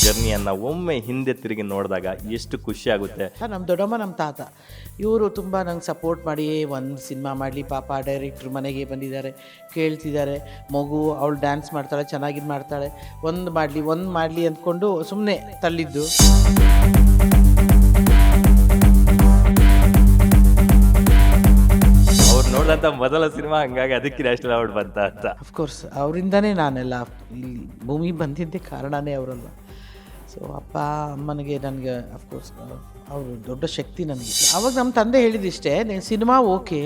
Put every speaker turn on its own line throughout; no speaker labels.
ಜರ್ನಿಯನ್ನು ಒಮ್ಮೆ ಹಿಂದೆ ತಿರುಗಿ ನೋಡಿದಾಗ ಎಷ್ಟು ಖುಷಿ ಆಗುತ್ತೆ.
ನಮ್ಮ ದೊಡ್ಡಮ್ಮ ನಮ್ಮ ತಾತ ಇವರು ತುಂಬ ನಂಗೆ ಸಪೋರ್ಟ್ ಮಾಡಿ ಒಂದು ಸಿನಿಮಾ ಮಾಡಲಿ ಪಾಪ ಡೈರೆಕ್ಟ್ರ್ ಮನೆಗೆ ಬಂದಿದ್ದಾರೆ, ಕೇಳ್ತಿದ್ದಾರೆ, ಮಗು ಅವಳು ಡ್ಯಾನ್ಸ್ ಮಾಡ್ತಾಳೆ, ಚೆನ್ನಾಗಿದ್ದು ಮಾಡ್ತಾಳೆ, ಒಂದು ಮಾಡಲಿ ಅಂದ್ಕೊಂಡು ಸುಮ್ಮನೆ ತಳ್ಳಿದ್ದು.
ಅವ್ರು ನೋಡಿದಂಥ ಮೊದಲ ಸಿನಿಮಾ, ಹಂಗಾಗಿ ಅದಕ್ಕೆ ನ್ಯಾಷನಲ್ ಅವಾರ್ಡ್ ಬಂತ ಅಂತ.
ಅಫ್ಕೋರ್ಸ್ ಅವರಿಂದನೇ ನಾನೆಲ್ಲ ಇಲ್ಲಿ ಭೂಮಿಗೆ ಬಂದಿದ್ದೇ ಕಾರಣನೇ ಅವರಲ್ಲ. ಸೊ ಅಪ್ಪ ಅಮ್ಮನಿಗೆ ನನಗೆ ಅಫ್ಕೋರ್ಸ್ ಅವರು ದೊಡ್ಡ ಶಕ್ತಿ ನನಗೆ. ಆವಾಗ ನಮ್ಮ ತಂದೆ ಹೇಳಿದಿಷ್ಟೇ, ನೀನು ಸಿನಿಮಾ ಓಕೆ,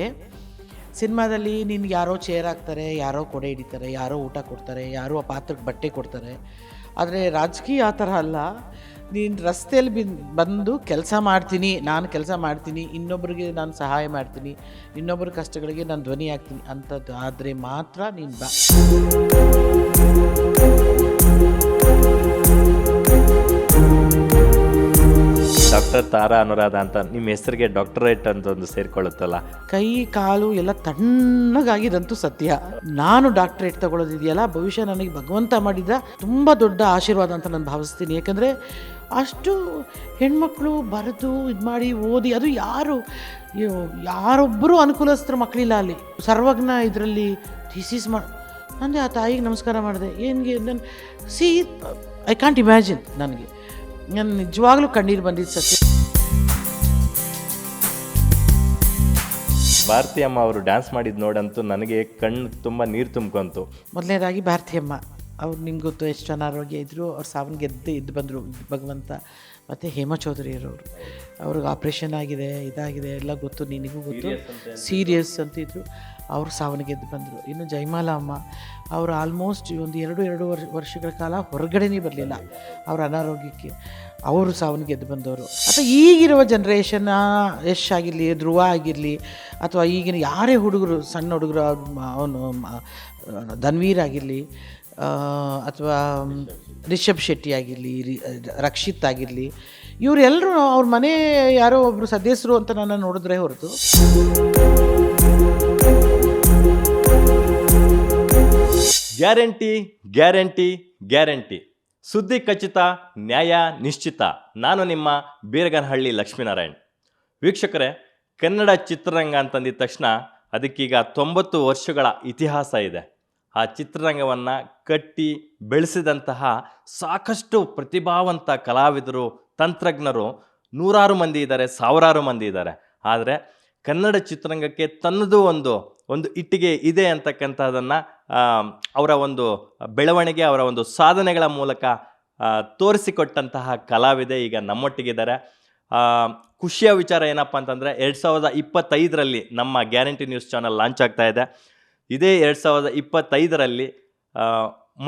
ಸಿನಿಮಾದಲ್ಲಿ ನಿನ್ಗೆ ಯಾರೋ ಚೇರ್ ಹಾಕ್ತಾರೆ, ಯಾರೋ ಕೊಡೆ ಹಿಡಿತಾರೆ, ಯಾರೋ ಊಟ ಕೊಡ್ತಾರೆ, ಯಾರೋ ಆ ಪಾತ್ರಕ್ಕೆ ಬಟ್ಟೆ ಕೊಡ್ತಾರೆ. ಆದರೆ ರಾಜಕೀಯ ಆ ಥರ ಅಲ್ಲ. ನೀನು ರಸ್ತೆಯಲ್ಲಿ ಬಂದು ಕೆಲಸ ಮಾಡ್ತೀನಿ, ನಾನು ಕೆಲಸ ಮಾಡ್ತೀನಿ, ಇನ್ನೊಬ್ಬರಿಗೆ ನಾನು ಸಹಾಯ ಮಾಡ್ತೀನಿ, ಇನ್ನೊಬ್ಬರ ಕಷ್ಟಗಳಿಗೆ ನಾನು ಧ್ವನಿ ಆಗ್ತೀನಿ ಅಂಥದ್ದು ಆದರೆ ಮಾತ್ರ ನೀನು ಬಾ.
ಡಾಕ್ಟರ್ ತಾರಾ ಅನುರಾಧ ಅಂತ ನಿಮ್ಮ ಹೆಸರಿಗೆ ಡಾಕ್ಟರೇಟ್ ಅಂತ ಒಂದು ಸೇರ್ಕೊಳ್ಳುತ್ತಲ್ಲ,
ಕೈ ಕಾಲು ಎಲ್ಲ ತಣ್ಣಗಾಗಿದಂತೂ ಸತ್ಯ. ನಾನು ಡಾಕ್ಟರೇಟ್ ತಗೊಳ್ಳೋದಿದೆಯಲ್ಲ, ಭವಿಷ್ಯ ನನಗೆ ಭಗವಂತ ಮಾಡಿದ ತುಂಬ ದೊಡ್ಡ ಆಶೀರ್ವಾದ ಅಂತ ನಾನು ಭಾವಿಸ್ತೀನಿ. ಯಾಕಂದರೆ ಅಷ್ಟು ಹೆಣ್ಮಕ್ಳು ಬರೆದು ಇದು ಮಾಡಿ ಓದಿ, ಅದು ಯಾರೊಬ್ಬರು ಅನುಕೂಲಸ್ಥರು ಮಕ್ಕಳಿಲ್ಲ ಅಲ್ಲಿ. ಸರ್ವಜ್ಞ ಇದರಲ್ಲಿ ಥೀಸಿಸ್ ಅಂದರೆ ಆ ತಾಯಿಗೆ ನಮಸ್ಕಾರ ಮಾಡಿದೆ. ಏನಿಗೆ ನಾನು ಐ ಕಾಂಟ್ ಇಮ್ಯಾಜಿನ್. ನನಗೆ ನಾನು ನಿಜವಾಗ್ಲೂ ಕಣ್ಣೀರು ಬಂದಿದ್ದು ಸತ್ಯ.
ಭಾರತೀಯಮ್ಮ ಅವರು ಡ್ಯಾನ್ಸ್ ಮಾಡಿದ್ದು ನೋಡಂತೂ ನನಗೆ ಕಣ್ಣು ತುಂಬ ನೀರು ತುಂಬ್ಕೊಂತು.
ಮೊದಲನೇದಾಗಿ ಭಾರತೀಯಮ್ಮ ಅವ್ರು ನಿಮ್ಗೆ ಗೊತ್ತು ಎಷ್ಟು ಅನಾರೋಗ್ಯ ಇದ್ದರು, ಅವ್ರು ಸಾವನ್ನ ಎದ್ದು ಬಂದರು ಭಗವಂತ. ಮತ್ತು ಹೇಮಾ ಚೌಧರಿಯರವರು, ಅವ್ರಿಗೆ ಆಪ್ರೇಷನ್ ಆಗಿದೆ, ಇದಾಗಿದೆ ಎಲ್ಲ ಗೊತ್ತು, ನಿನಗೂ ಗೊತ್ತು, ಸೀರಿಯಸ್ ಅಂತಿದ್ರು, ಅವರು ಸಾವನ್ನ ಗೆದ್ದು ಬಂದರು. ಇನ್ನು ಜಯಮಾಲಾ ಅಮ್ಮ ಅವರು ಆಲ್ಮೋಸ್ಟ್ ಒಂದು ಎರಡು ವರ್ಷಗಳ ಕಾಲ ಹೊರಗಡೆನೇ ಬರಲಿಲ್ಲ ಅವ್ರ ಅನಾರೋಗ್ಯಕ್ಕೆ, ಅವರು ಸಾವನ್ನ ಗೆದ್ದು ಬಂದವರು. ಅಥವಾ ಈಗಿರುವ ಜನ್ರೇಷನ್ ಯಶ್ ಆಗಿರಲಿ, ಧ್ರುವ ಆಗಿರಲಿ, ಅಥವಾ ಈಗಿನ ಯಾರೇ ಹುಡುಗರು, ಸಣ್ಣ ಹುಡುಗರು, ಅವನು ಧನ್ವೀರ್ ಆಗಿರಲಿ, ಅಥವಾ ರಿಷಬ್ ಶೆಟ್ಟಿ ಆಗಿರಲಿ, ರಕ್ಷಿತ್ ಆಗಿರಲಿ, ಇವರೆಲ್ಲರೂ ಅವ್ರ ಮನೆ ಯಾರೋ ಒಬ್ಬರು ಸದಸ್ಯರು ಅಂತ ನಾನು ನೋಡಿದ್ರೆ ಹೊರತು
ಗ್ಯಾರಂಟಿ ಗ್ಯಾರಂಟಿ ಗ್ಯಾರಂಟಿ, ಸುದ್ದಿ ಖಚಿತ, ನ್ಯಾಯ ನಿಶ್ಚಿತ. ನಾನು ನಿಮ್ಮ ಬೀರಗನಹಳ್ಳಿ ಲಕ್ಷ್ಮೀನಾರಾಯಣ್. ವೀಕ್ಷಕರೇ, ಕನ್ನಡ ಚಿತ್ರರಂಗ ಅಂತಂದಿದ ತಕ್ಷಣ ಅದಕ್ಕೀಗ 90 ವರ್ಷಗಳ ಇತಿಹಾಸ ಇದೆ. ಆ ಚಿತ್ರರಂಗವನ್ನು ಕಟ್ಟಿ ಬೆಳೆಸಿದಂತಹ ಸಾಕಷ್ಟು ಪ್ರತಿಭಾವಂತ ಕಲಾವಿದರು, ತಂತ್ರಜ್ಞರು ನೂರಾರು ಮಂದಿ ಇದ್ದಾರೆ, ಸಾವಿರಾರು ಮಂದಿ ಇದ್ದಾರೆ. ಆದರೆ ಕನ್ನಡ ಚಿತ್ರರಂಗಕ್ಕೆ ತನ್ನದು ಒಂದು ಇಟ್ಟಿಗೆ ಇದೆ ಅಂತಕ್ಕಂಥದ್ದನ್ನು ಅವರ ಒಂದು ಬೆಳವಣಿಗೆ, ಅವರ ಒಂದು ಸಾಧನೆಗಳ ಮೂಲಕ ತೋರಿಸಿಕೊಟ್ಟಂತಹ ಕಲಾವಿದೆ ಈಗ ನಮ್ಮೊಟ್ಟಿಗಿದ್ದಾರೆ. ಖುಷಿಯ ವಿಚಾರ ಏನಪ್ಪ ಅಂತಂದರೆ 2025ರಲ್ಲಿ ನಮ್ಮ ಗ್ಯಾರಂಟಿ ನ್ಯೂಸ್ ಚಾನಲ್ ಲಾಂಚ್ ಆಗ್ತಾ ಇದೆ. ಇದೇ 2025ರಲ್ಲಿ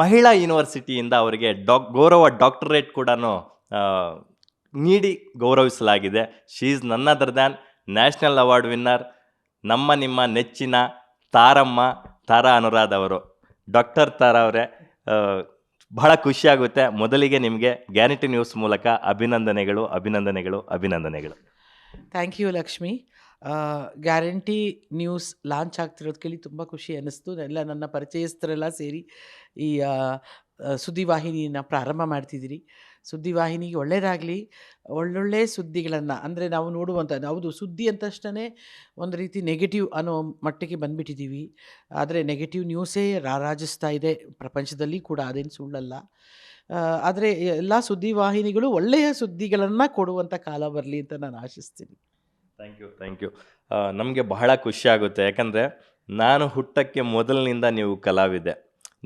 ಮಹಿಳಾ ಯೂನಿವರ್ಸಿಟಿಯಿಂದ ಅವರಿಗೆ ಗೌರವ ಡಾಕ್ಟರೇಟ್ ಕೂಡ ನೀಡಿ ಗೌರವಿಸಲಾಗಿದೆ. She is none other than national award winner, ನಿಮ್ಮ ನೆಚ್ಚಿನ ತಾರಾ ಅನುರಾಧ ಅವರು. ಡಾಕ್ಟರ್ ತಾರಾ ಅವರೇ, ಬಹಳ ಖುಷಿಯಾಗುತ್ತೆ. ಮೊದಲಿಗೆ ನಿಮಗೆ ಗ್ಯಾರಂಟಿ ನ್ಯೂಸ್ ಮೂಲಕ ಅಭಿನಂದನೆಗಳು.
Thank you Lakshmi. Guarantee News launch ಆಗ್ತಿರೋದು ಕೇಳಿ ತುಂಬ ಖುಷಿ ಅನ್ನಿಸ್ತು. ಎಲ್ಲ ನನ್ನ ಪರಿಚಯಸ್ಥರೆಲ್ಲ ಸೇರಿ ಈ ಸುದ್ದಿವಾಹಿನಿನ ಪ್ರಾರಂಭ ಮಾಡ್ತಿದ್ದೀರಿ. ಸುದ್ದಿವಾಹಿನಿಗೆ ಒಳ್ಳೆಯದಾಗಲಿ, ಒಳ್ಳೊಳ್ಳೆ ಸುದ್ದಿಗಳನ್ನು ಅಂದರೆ ನಾವು ನೋಡುವಂಥದ್ದು. ಹೌದು, ಸುದ್ದಿ ಅಂತ ತಕ್ಷಣ ಒಂದು ರೀತಿ ನೆಗೆಟಿವ್ ಅನ್ನೋ ಮಟ್ಟಿಗೆ ಬಂದುಬಿಟ್ಟಿದ್ದೀವಿ. ಆದರೆ ನೆಗೆಟಿವ್ ನ್ಯೂಸೇ ರಾರಾಜಿಸ್ತಾ ಇದೆ ಪ್ರಪಂಚದಲ್ಲಿ ಕೂಡ, ಅದೇನು ಸುಳ್ಳಲ್ಲ. ಆದರೆ ಎಲ್ಲ ಸುದ್ದಿವಾಹಿನಿಗಳು ಒಳ್ಳೆಯ ಸುದ್ದಿಗಳನ್ನು ಕೊಡುವಂಥ ಕಾಲ ಬರಲಿ ಅಂತ ನಾನು ಆಶಿಸ್ತೀನಿ.
Thank you. ನಮಗೆ ಬಹಳ ಖುಷಿ ಆಗುತ್ತೆ. ಯಾಕಂದರೆ ನಾನು ಹುಟ್ಟಕ್ಕೆ ಮೊದಲಿನಿಂದ ನೀವು ಕಲಾವಿದೆ.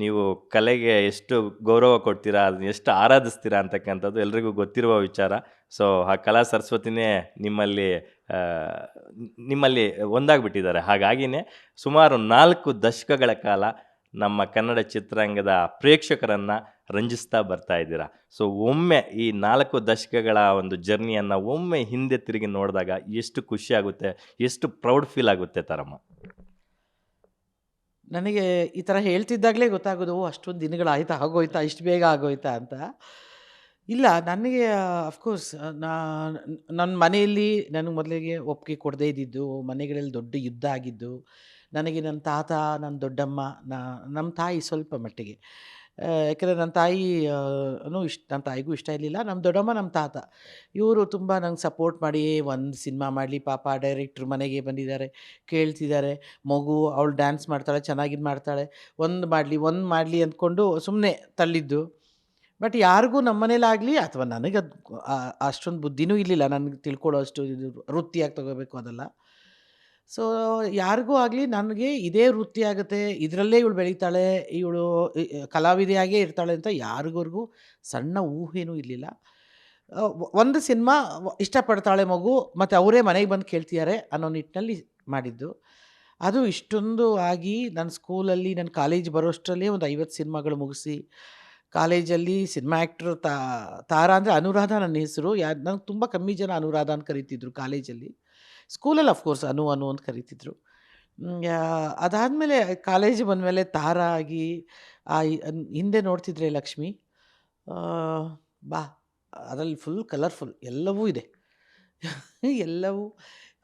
ನೀವು ಕಲೆಗೆ ಎಷ್ಟು ಗೌರವ ಕೊಡ್ತೀರಾ, ಅದನ್ನ ಎಷ್ಟು ಆರಾಧಿಸ್ತೀರಾ ಅಂತಕ್ಕಂಥದ್ದು ಎಲ್ರಿಗೂ ಗೊತ್ತಿರುವ ವಿಚಾರ. ಸೊ ಆ ಕಲಾ ಸರಸ್ವತಿನೇ ನಿಮ್ಮಲ್ಲಿ ಒಂದಾಗ್ಬಿಟ್ಟಿದ್ದಾರೆ. ಹಾಗಾಗಿನೇ ಸುಮಾರು 4 ದಶಕಗಳ ಕಾಲ ನಮ್ಮ ಕನ್ನಡ ಚಿತ್ರರಂಗದ ಪ್ರೇಕ್ಷಕರನ್ನು ರಂಜಿಸ್ತಾ ಬರ್ತಾ ಇದ್ದೀರಾ. ಸೊ ಒಮ್ಮೆ ಈ 4 ದಶಕಗಳ ಒಂದು ಜರ್ನಿಯನ್ನು ಒಮ್ಮೆ ಹಿಂದೆ ತಿರುಗಿ ನೋಡಿದಾಗ ಎಷ್ಟು ಖುಷಿ ಆಗುತ್ತೆ, ಎಷ್ಟು ಪ್ರೌಡ್ ಫೀಲ್ ಆಗುತ್ತೆ ತಾರಮ್ಮ?
ನನಗೆ ಈ ಥರ ಹೇಳ್ತಿದ್ದಾಗಲೇ ಗೊತ್ತಾಗೋದು, ಅಷ್ಟೊಂದು ದಿನಗಳಾಯ್ತಾ, ಆಗೋಯ್ತಾ, ಇಷ್ಟು ಬೇಗ ಆಗೋಯ್ತಾ ಅಂತ. ಇಲ್ಲ, ನನಗೆ ಅಫ್ಕೋರ್ಸ್ ನನ್ನ ಮನೆಯಲ್ಲಿ ನನಗೆ ಮೊದಲಿಗೆ ಒಪ್ಪಿಗೆ ಕೊಡದೇ ಇದ್ದಿದ್ದು, ಮನೆಗಳಲ್ಲಿ ದೊಡ್ಡ ಯುದ್ಧ ಆಗಿದ್ದು, ನನಗೆ ನನ್ನ ತಾತ, ನನ್ನ ದೊಡ್ಡಮ್ಮ, ನಮ್ಮ ತಾಯಿ ಸ್ವಲ್ಪ ಮಟ್ಟಿಗೆ ಯಾಕೆಂದರೆ ನನ್ನ ತಾಯಿ ನನ್ನ ತಾಯಿಗೂ ಇಷ್ಟ ಇರಲಿಲ್ಲ. ನಮ್ಮ ದೊಡ್ಡಮ್ಮ, ನಮ್ಮ ತಾತ ಇವರು ತುಂಬ ನಂಗೆ ಸಪೋರ್ಟ್ ಮಾಡಿ ಒಂದು ಸಿನಿಮಾ ಮಾಡಲಿ ಪಾಪ ಡೈರೆಕ್ಟ್ರು ಮನೆಗೆ ಬಂದಿದ್ದಾರೆ, ಕೇಳ್ತಿದ್ದಾರೆ, ಮಗು ಅವಳು ಡ್ಯಾನ್ಸ್ ಮಾಡ್ತಾಳೆ, ಚೆನ್ನಾಗಿದ್ದು ಮಾಡ್ತಾಳೆ, ಒಂದು ಮಾಡಲಿ ಅಂದ್ಕೊಂಡು ಸುಮ್ಮನೆ ತಳ್ಳಿದ್ದು. ಬಟ್ ಯಾರಿಗೂ ನಮ್ಮ ಮನೇಲಾಗಲಿ ಅಥವಾ ನನಗೆ ಅದು ಅಷ್ಟೊಂದು ಬುದ್ಧಿನೂ ಇರಲಿಲ್ಲ, ನನಗೆ ತಿಳ್ಕೊಳ್ಳೋ ಅಷ್ಟು ಇದು ವೃತ್ತಿಯಾಗಿ ತೊಗೋಬೇಕು ಅದೆಲ್ಲ. ಸೊ ಯಾರಿಗೂ ಆಗಲಿ ನನಗೆ ಇದೇ ವೃತ್ತಿ ಆಗುತ್ತೆ, ಇದರಲ್ಲೇ ಇವಳು ಬೆಳೀತಾಳೆ, ಇವಳು ಕಲಾವಿದೆಯಾಗೇ ಇರ್ತಾಳೆ ಅಂತ ಯಾರಿಗೂ ಸಣ್ಣ ಊಹೆನೂ ಇರಲಿಲ್ಲ. ಒಂದು ಸಿನಿಮಾ ಇಷ್ಟಪಡ್ತಾಳೆ ಮಗು ಮತ್ತು ಅವರೇ ಮನೆಗೆ ಬಂದು ಕೇಳ್ತಿದ್ದಾರೆ ಅನ್ನೋ ನಿಟ್ಟಿನಲ್ಲಿ ಮಾಡಿದ್ದು. ಅದು ಇಷ್ಟೊಂದು ಆಗಿ ನನ್ನ ಸ್ಕೂಲಲ್ಲಿ ನನ್ನ ಕಾಲೇಜ್ ಬರೋಷ್ಟರಲ್ಲೇ ಒಂದು 50 ಸಿನಿಮಾಗಳು ಮುಗಿಸಿ, ಕಾಲೇಜಲ್ಲಿ ಸಿನಿಮಾ ಆ್ಯಕ್ಟ್ರು ತಾರಾ ಅಂದರೆ ಅನುರಾಧ ನನ್ನ ಹೆಸರು. ನನಗೆ ತುಂಬ ಕಮ್ಮಿ ಜನ ಅನುರಾಧ ಅಂತ ಕರೀತಿದ್ರು ಕಾಲೇಜಲ್ಲಿ. ಸ್ಕೂಲಲ್ಲಿ ಅಫ್ಕೋರ್ಸ್ ಅನು ಅಂತ ಕರೀತಿದ್ರು. ಅದಾದಮೇಲೆ ಕಾಲೇಜಿಗೆ ಬಂದಮೇಲೆ ತಾರಾ ಆಗಿ ಹಿಂದೆ ನೋಡ್ತಿದ್ರೆ ಲಕ್ಷ್ಮಿ, ಬಾ ಅದರಲ್ಲಿ ಫುಲ್ ಕಲರ್ಫುಲ್ ಎಲ್ಲವೂ ಇದೆ. ಎಲ್ಲವೂ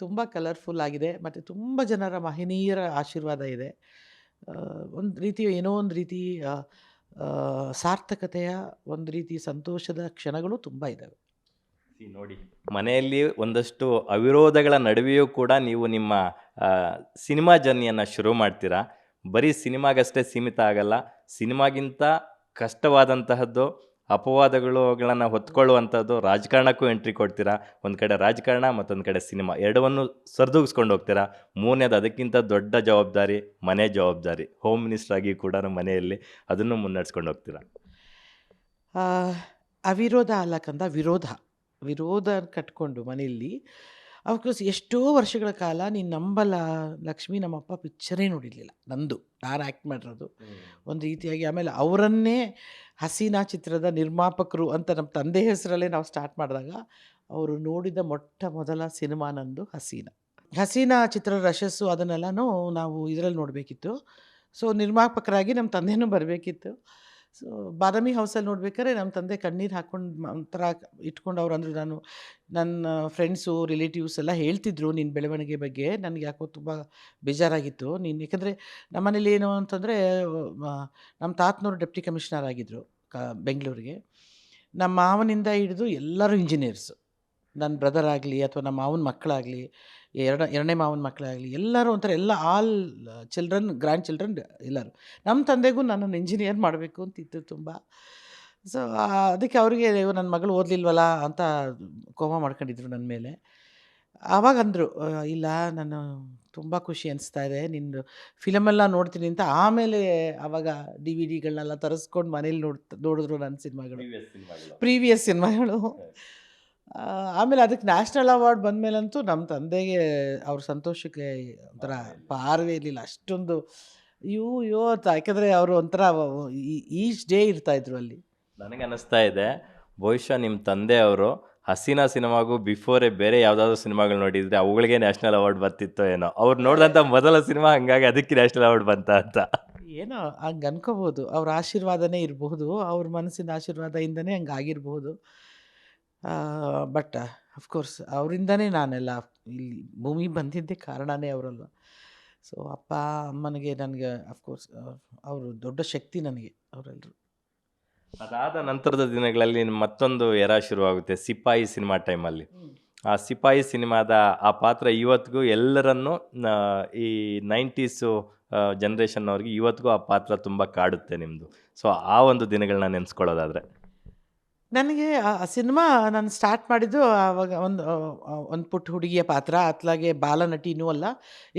ತುಂಬ ಕಲರ್ಫುಲ್ ಆಗಿದೆ ಮತ್ತು ತುಂಬ ಜನರ ಮಹನೀಯರ ಆಶೀರ್ವಾದ ಇದೆ. ಒಂದು ರೀತಿ ಏನೋ ಒಂದು ರೀತಿ ಸಾರ್ಥಕತೆಯ ಒಂದು ರೀತಿ ಸಂತೋಷದ ಕ್ಷಣಗಳು ತುಂಬ ಇದ್ದಾವೆ.
ನೋಡಿ, ಮನೆಯಲ್ಲಿ ಒಂದಷ್ಟು ಅವಿರೋಧಗಳ ನಡುವೆಯೂ ಕೂಡ ನೀವು ನಿಮ್ಮ ಸಿನಿಮಾ ಜರ್ನಿಯನ್ನು ಶುರು ಮಾಡ್ತೀರಾ. ಬರೀ ಸಿನಿಮಾಗಷ್ಟೇ ಸೀಮಿತ ಆಗಲ್ಲ, ಸಿನಿಮಾಗಿಂತ ಕಷ್ಟವಾದಂತಹದ್ದು ಅಪವಾದಗಳನ್ನು ಹೊತ್ಕೊಳ್ಳುವಂಥದ್ದು ರಾಜಕಾರಣಕ್ಕೂ ಎಂಟ್ರಿ ಕೊಡ್ತೀರಾ. ಒಂದು ಕಡೆ ರಾಜಕಾರಣ, ಮತ್ತೊಂದು ಕಡೆ ಸಿನಿಮಾ, ಎರಡವನ್ನು ಸರಿದೂಗಿಸ್ಕೊಂಡು ಹೋಗ್ತೀರಾ. ಮೂರನೇದು ಅದಕ್ಕಿಂತ ದೊಡ್ಡ ಜವಾಬ್ದಾರಿ ಮನೆ ಜವಾಬ್ದಾರಿ, ಹೋಮ್ ಮಿನಿಸ್ಟರ್ ಆಗಿ ಕೂಡ ಮನೆಯಲ್ಲಿ ಅದನ್ನು ಮುನ್ನಡೆಸ್ಕೊಂಡು ಹೋಗ್ತೀರಾ.
ಅವಿರೋಧ ಅಲ್ಲಕ್ಕಂದ ವಿರೋಧ ಕಟ್ಕೊಂಡು ಮನೆಯಲ್ಲಿ ಅಫ್ಕೋರ್ಸ್ ಎಷ್ಟೋ ವರ್ಷಗಳ ಕಾಲ ನೀನು ನಂಬಲ್ಲ ಲಕ್ಷ್ಮಿ, ನಮ್ಮಪ್ಪ ಪಿಕ್ಚರೇ ನೋಡಿರಲಿಲ್ಲ ನಂದು, ನಾನು ಆ್ಯಕ್ಟ್ ಮಾಡಿರೋದು ಒಂದು ರೀತಿಯಾಗಿ. ಆಮೇಲೆ ಅವರನ್ನೇ ಹಸೀನಾ ಚಿತ್ರದ ನಿರ್ಮಾಪಕರು ಅಂತ ನಮ್ಮ ತಂದೆ ಹೆಸರಲ್ಲೇ ನಾವು ಸ್ಟಾರ್ಟ್ ಮಾಡಿದಾಗ ಅವರು ನೋಡಿದ ಮೊಟ್ಟ ಮೊದಲ ಸಿನಿಮಾ ನಂದು ಹಸೀನಾ ಚಿತ್ರದ ಯಶಸ್ಸು ಅದನ್ನೆಲ್ಲನೂ ನಾವು ಇದರಲ್ಲಿ ನೋಡಬೇಕಿತ್ತು. ಸೊ ನಿರ್ಮಾಪಕರಾಗಿ ನಮ್ಮ ತಂದೆನೂ ಬರಬೇಕಿತ್ತು. ಸೊ ಬಾದಾಮಿ ಹೌಸಲ್ಲಿ ನೋಡ್ಬೇಕಾದ್ರೆ ನಮ್ಮ ತಂದೆ ಕಣ್ಣೀರು ಹಾಕ್ಕೊಂಡು ಒಂಥರ ಇಟ್ಕೊಂಡು ಅವ್ರು ಅಂದರು, ನನ್ನ ಫ್ರೆಂಡ್ಸು ರಿಲೇಟಿವ್ಸ್ ಎಲ್ಲ ಹೇಳ್ತಿದ್ರು ನಿನ್ನ ಬೆಳವಣಿಗೆ ಬಗ್ಗೆ. ನನಗೆ ಯಾಕೋ ತುಂಬ ಬೇಜಾರಾಗಿತ್ತು. ಯಾಕಂದರೆ ನಮ್ಮನೇಲಿ ಏನು ಅಂತಂದರೆ ನಮ್ಮ ತಾತನವರು ಡೆಪ್ಟಿ ಕಮಿಷನರ್ ಆಗಿದ್ದರು ಬೆಂಗಳೂರಿಗೆ. ನಮ್ಮ ಮಾವನಿಂದ ಹಿಡಿದು ಎಲ್ಲರೂ ಇಂಜಿನಿಯರ್ಸು. ನನ್ನ ಬ್ರದರ್ ಆಗಲಿ ಅಥವಾ ನಮ್ಮ ಮಾವನ ಮಕ್ಕಳಾಗಲಿ, ಎರಡನೇ ಮಾವನ ಮಕ್ಕಳಾಗಲಿ, ಎಲ್ಲರೂ ಒಂಥರ ಆಲ್ ಗ್ರ್ಯಾಂಡ್ ಚಿಲ್ಡ್ರನ್ ಎಲ್ಲರೂ. ನಮ್ಮ ತಂದೆಗೂ ನನ್ನನ್ನು ಇಂಜಿನಿಯರ್ ಮಾಡಬೇಕು ಅಂತಿತ್ತು ತುಂಬ. ಸೊ ಅದಕ್ಕೆ ಅವರಿಗೆ ನನ್ನ ಮಗಳು ಓದಲಿಲ್ವಲ್ಲ ಅಂತ ಕೋಪ ಮಾಡ್ಕೊಂಡಿದ್ರು ನನ್ನ ಮೇಲೆ. ಆವಾಗ ಅಂದರು, ಇಲ್ಲ ನಾನು ತುಂಬ ಖುಷಿ ಅನಿಸ್ತಾ ಇದೆ ನಿಂದು ಫಿಲಮೆಲ್ಲ ನೋಡ್ತೀನಿ ಅಂತ. ಆಮೇಲೆ ಆವಾಗ DVDಗಳನ್ನೆಲ್ಲ ತರಿಸ್ಕೊಂಡು ಮನೇಲಿ ನೋಡಿದ್ರು ನನ್ನ ಸಿನಿಮಾಗಳು, ಪ್ರೀವಿಯಸ್ ಸಿನಿಮಾಗಳು. ಆಮೇಲೆ ಅದಕ್ಕೆ ನ್ಯಾಷನಲ್ ಅವಾರ್ಡ್ ಬಂದಮೇಲಂತೂ ನಮ್ಮ ತಂದೆಗೆ ಅವ್ರ ಸಂತೋಷಕ್ಕೆ ಒಂಥರ ಪಾರವೇ ಇರಲಿಲ್ಲ. ಅಷ್ಟೊಂದು ಅಯ್ಯೋ ಅಂತ, ಯಾಕೆಂದರೆ ಅವರು ಒಂಥರ ಈಚ್ ಡೇ ಇರ್ತಾಯಿದ್ರು ಅಲ್ಲಿ.
ನನಗೆ ಅನ್ನಿಸ್ತಾ ಇದೆ ಬಹುಶಃ ನಿಮ್ಮ ತಂದೆ ಅವರು ಹಸೀನಾ ಸಿನಿಮಾಗೂ ಬಿಫೋರೇ ಬೇರೆ ಯಾವುದಾದ್ರೂ ಸಿನಿಮಾಗಳು ನೋಡಿದರೆ ಅವುಗಳಿಗೆ ನ್ಯಾಷನಲ್ ಅವಾರ್ಡ್ ಬರ್ತಿತ್ತೋ ಏನೋ. ಅವ್ರು ನೋಡಿದಂಥ ಮೊದಲ ಸಿನಿಮಾ ಹಂಗಾಗಿ ಅದಕ್ಕೆ ನ್ಯಾಷನಲ್ ಅವಾರ್ಡ್ ಬಂತ ಅಂತ
ಏನೋ ಹಂಗೆ ಅನ್ಕೋಬೋದು. ಅವ್ರ ಆಶೀರ್ವಾದನೇ ಇರಬಹುದು, ಅವ್ರ ಮನಸ್ಸಿನ ಆಶೀರ್ವಾದದಿಂದನೇ ಹಂಗೆ ಆಗಿರಬಹುದು. ಬಟ್ ಅಫ್ಕೋರ್ಸ್ ಅವರಿಂದನೇ ನಾನೆಲ್ಲ ಇಲ್ಲಿ ಭೂಮಿಗೆ ಬಂದಿದ್ದೇ ಕಾರಣನೇ ಅವರಲ್ವ. ಸೊ ಅಪ್ಪ ಅಮ್ಮನಿಗೆ ನನಗೆ ಅಫ್ಕೋರ್ಸ್ ಅವರು ದೊಡ್ಡ ಶಕ್ತಿ ನನಗೆ ಅವರೆಲ್ಲರೂ.
ಅದಾದ ನಂತರದ ದಿನಗಳಲ್ಲಿ ಮತ್ತೊಂದು ಎರ ಶುರುವಾಗುತ್ತೆ, ಸಿಪಾಯಿ ಸಿನಿಮಾ ಟೈಮಲ್ಲಿ. ಆ ಸಿಪಾಯಿ ಸಿನಿಮಾದ ಆ ಪಾತ್ರ ಇವತ್ತಿಗೂ ಎಲ್ಲರನ್ನೂ ಈ 90s ಜನ್ರೇಷನ್ನವ್ರಿಗೆ ಇವತ್ತಿಗೂ ಆ ಪಾತ್ರ ತುಂಬ ಕಾಡುತ್ತೆ ನಿಮ್ಮದು. ಸೊ ಆ ಒಂದು ದಿನಗಳನ್ನ ನೆನೆಸ್ಕೊಳ್ಳೋದಾದರೆ
ನನಗೆ ಆ ಸಿನಿಮಾ ನಾನು ಸ್ಟಾರ್ಟ್ ಮಾಡಿದ್ದು ಆವಾಗ ಒಂದು ಪುಟ್ಟ ಹುಡುಗಿಯ ಪಾತ್ರ, ಅತ್ಲಾಗೆ ಬಾಲನಟಿನೂ ಅಲ್ಲ,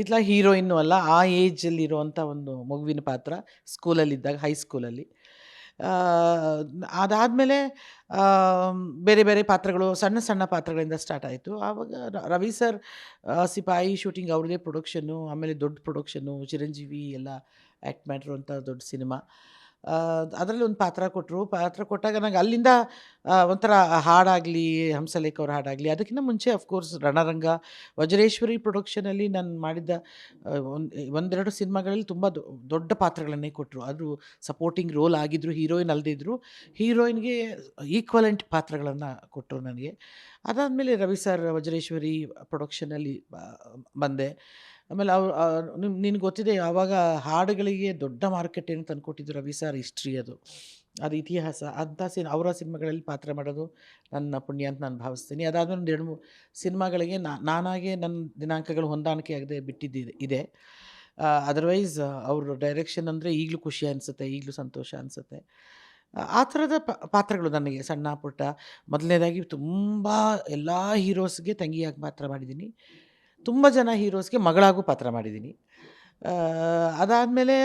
ಇತ್ಲಾಗೆ ಹೀರೋಯಿನ್ನೂ ಅಲ್ಲ, ಆ ಏಜಲ್ಲಿರುವಂಥ ಒಂದು ಮಗುವಿನ ಪಾತ್ರ ಸ್ಕೂಲಲ್ಲಿದ್ದಾಗ, ಹೈಸ್ಕೂಲಲ್ಲಿ. ಅದಾದಮೇಲೆ ಬೇರೆ ಬೇರೆ ಪಾತ್ರಗಳು, ಸಣ್ಣ ಸಣ್ಣ ಪಾತ್ರಗಳಿಂದ ಸ್ಟಾರ್ಟ್ ಆಯಿತು. ಆವಾಗ ರವಿ ಸರ್ ಸಿಪಾಯಿ ಶೂಟಿಂಗ್ ಅವ್ರದ್ದೇ ಪ್ರೊಡಕ್ಷನ್ನು, ಆಮೇಲೆ ದೊಡ್ಡ ಪ್ರೊಡಕ್ಷನ್ನು, ಚಿರಂಜೀವಿ ಎಲ್ಲ ಆ್ಯಕ್ಟ್ ಮಾಡಿರುವಂಥ ದೊಡ್ಡ ಸಿನಿಮಾ. ಅದರಲ್ಲಿ ಒಂದು ಪಾತ್ರ ಕೊಟ್ಟಾಗ ನಂಗೆ ಅಲ್ಲಿಂದ ಒಂಥರ ಹಾಡಾಗಲಿ, ಹಂಸಲೇಖ ಅವ್ರ ಹಾಡಾಗಲಿ, ಅದಕ್ಕಿಂತ ಮುಂಚೆ ಅಫ್ಕೋರ್ಸ್ ರಣರಂಗ, ವಜ್ರೇಶ್ವರಿ ಪ್ರೊಡಕ್ಷನಲ್ಲಿ ನಾನು ಮಾಡಿದ್ದ ಒಂದೆರಡು ಸಿನಿಮಾಗಳಲ್ಲಿ ತುಂಬ ದೊಡ್ಡ ಪಾತ್ರಗಳನ್ನೇ ಕೊಟ್ಟರು. ಅದು ಸಪೋರ್ಟಿಂಗ್ ರೋಲ್ ಆಗಿದ್ದರು, ಹೀರೋಯಿನ್ ಅಲ್ಲದಿದ್ದರು, ಹೀರೋಯಿನ್ಗೆ ಈಕ್ವಲೆಂಟ್ ಪಾತ್ರಗಳನ್ನು ಕೊಟ್ಟರು ನನಗೆ. ಅದಾದಮೇಲೆ ರವಿ ಸರ್ ವಜ್ರೇಶ್ವರಿ ಪ್ರೊಡಕ್ಷನಲ್ಲಿ ಬಂದೆ. ಆಮೇಲೆ ಅವ್ರು ನಿನ್ಗೆ ಗೊತ್ತಿದೆ ಆವಾಗ ಹಾಡುಗಳಿಗೆ ದೊಡ್ಡ ಮಾರ್ಕೆಟ್ ಏನು ತಂದುಕೊಟ್ಟಿದ್ದು ರವಿ ಸರ್ ಹಿಸ್ಟ್ರಿ ಅದು. ಅದು ಇತಿಹಾಸ. ಅಂಥ ಅವರ ಸಿನಿಮಾಗಳಲ್ಲಿ ಪಾತ್ರ ಮಾಡೋದು ನನ್ನ ಪುಣ್ಯ ಅಂತ ನಾನು ಭಾವಿಸ್ತೀನಿ. ಅದಾದ್ಮೇಲೆ ಒಂದು 2-3 ಸಿನಿಮಾಗಳಿಗೆ ನಾನಾಗೇ ನನ್ನ ದಿನಾಂಕಗಳು ಹೊಂದಾಣಿಕೆ ಆಗದೆ ಬಿಟ್ಟಿದ್ದಿದೆ ಇದೆ. ಅದರ್ವೈಸ್ ಅವ್ರ ಡೈರೆಕ್ಷನ್ ಅಂದರೆ ಈಗಲೂ ಖುಷಿ ಅನಿಸುತ್ತೆ, ಈಗಲೂ ಸಂತೋಷ ಅನಿಸುತ್ತೆ. ಆ ಥರದ ಪಾತ್ರಗಳು ನನಗೆ ಸಣ್ಣ ಪುಟ್ಟ. ಮೊದಲನೇದಾಗಿ ತುಂಬ ಎಲ್ಲ ಹೀರೋಸ್ಗೆ ತಂಗಿಯಾಗಿ ಪಾತ್ರ ಮಾಡಿದ್ದೀನಿ. ತುಂಬ ಜನ ಹೀರೋಸ್ಗೆ ಮಗಳಾಗೂ ಪಾತ್ರ ಮಾಡಿದ್ದೀನಿ. ಅದಾದಮೇಲೆ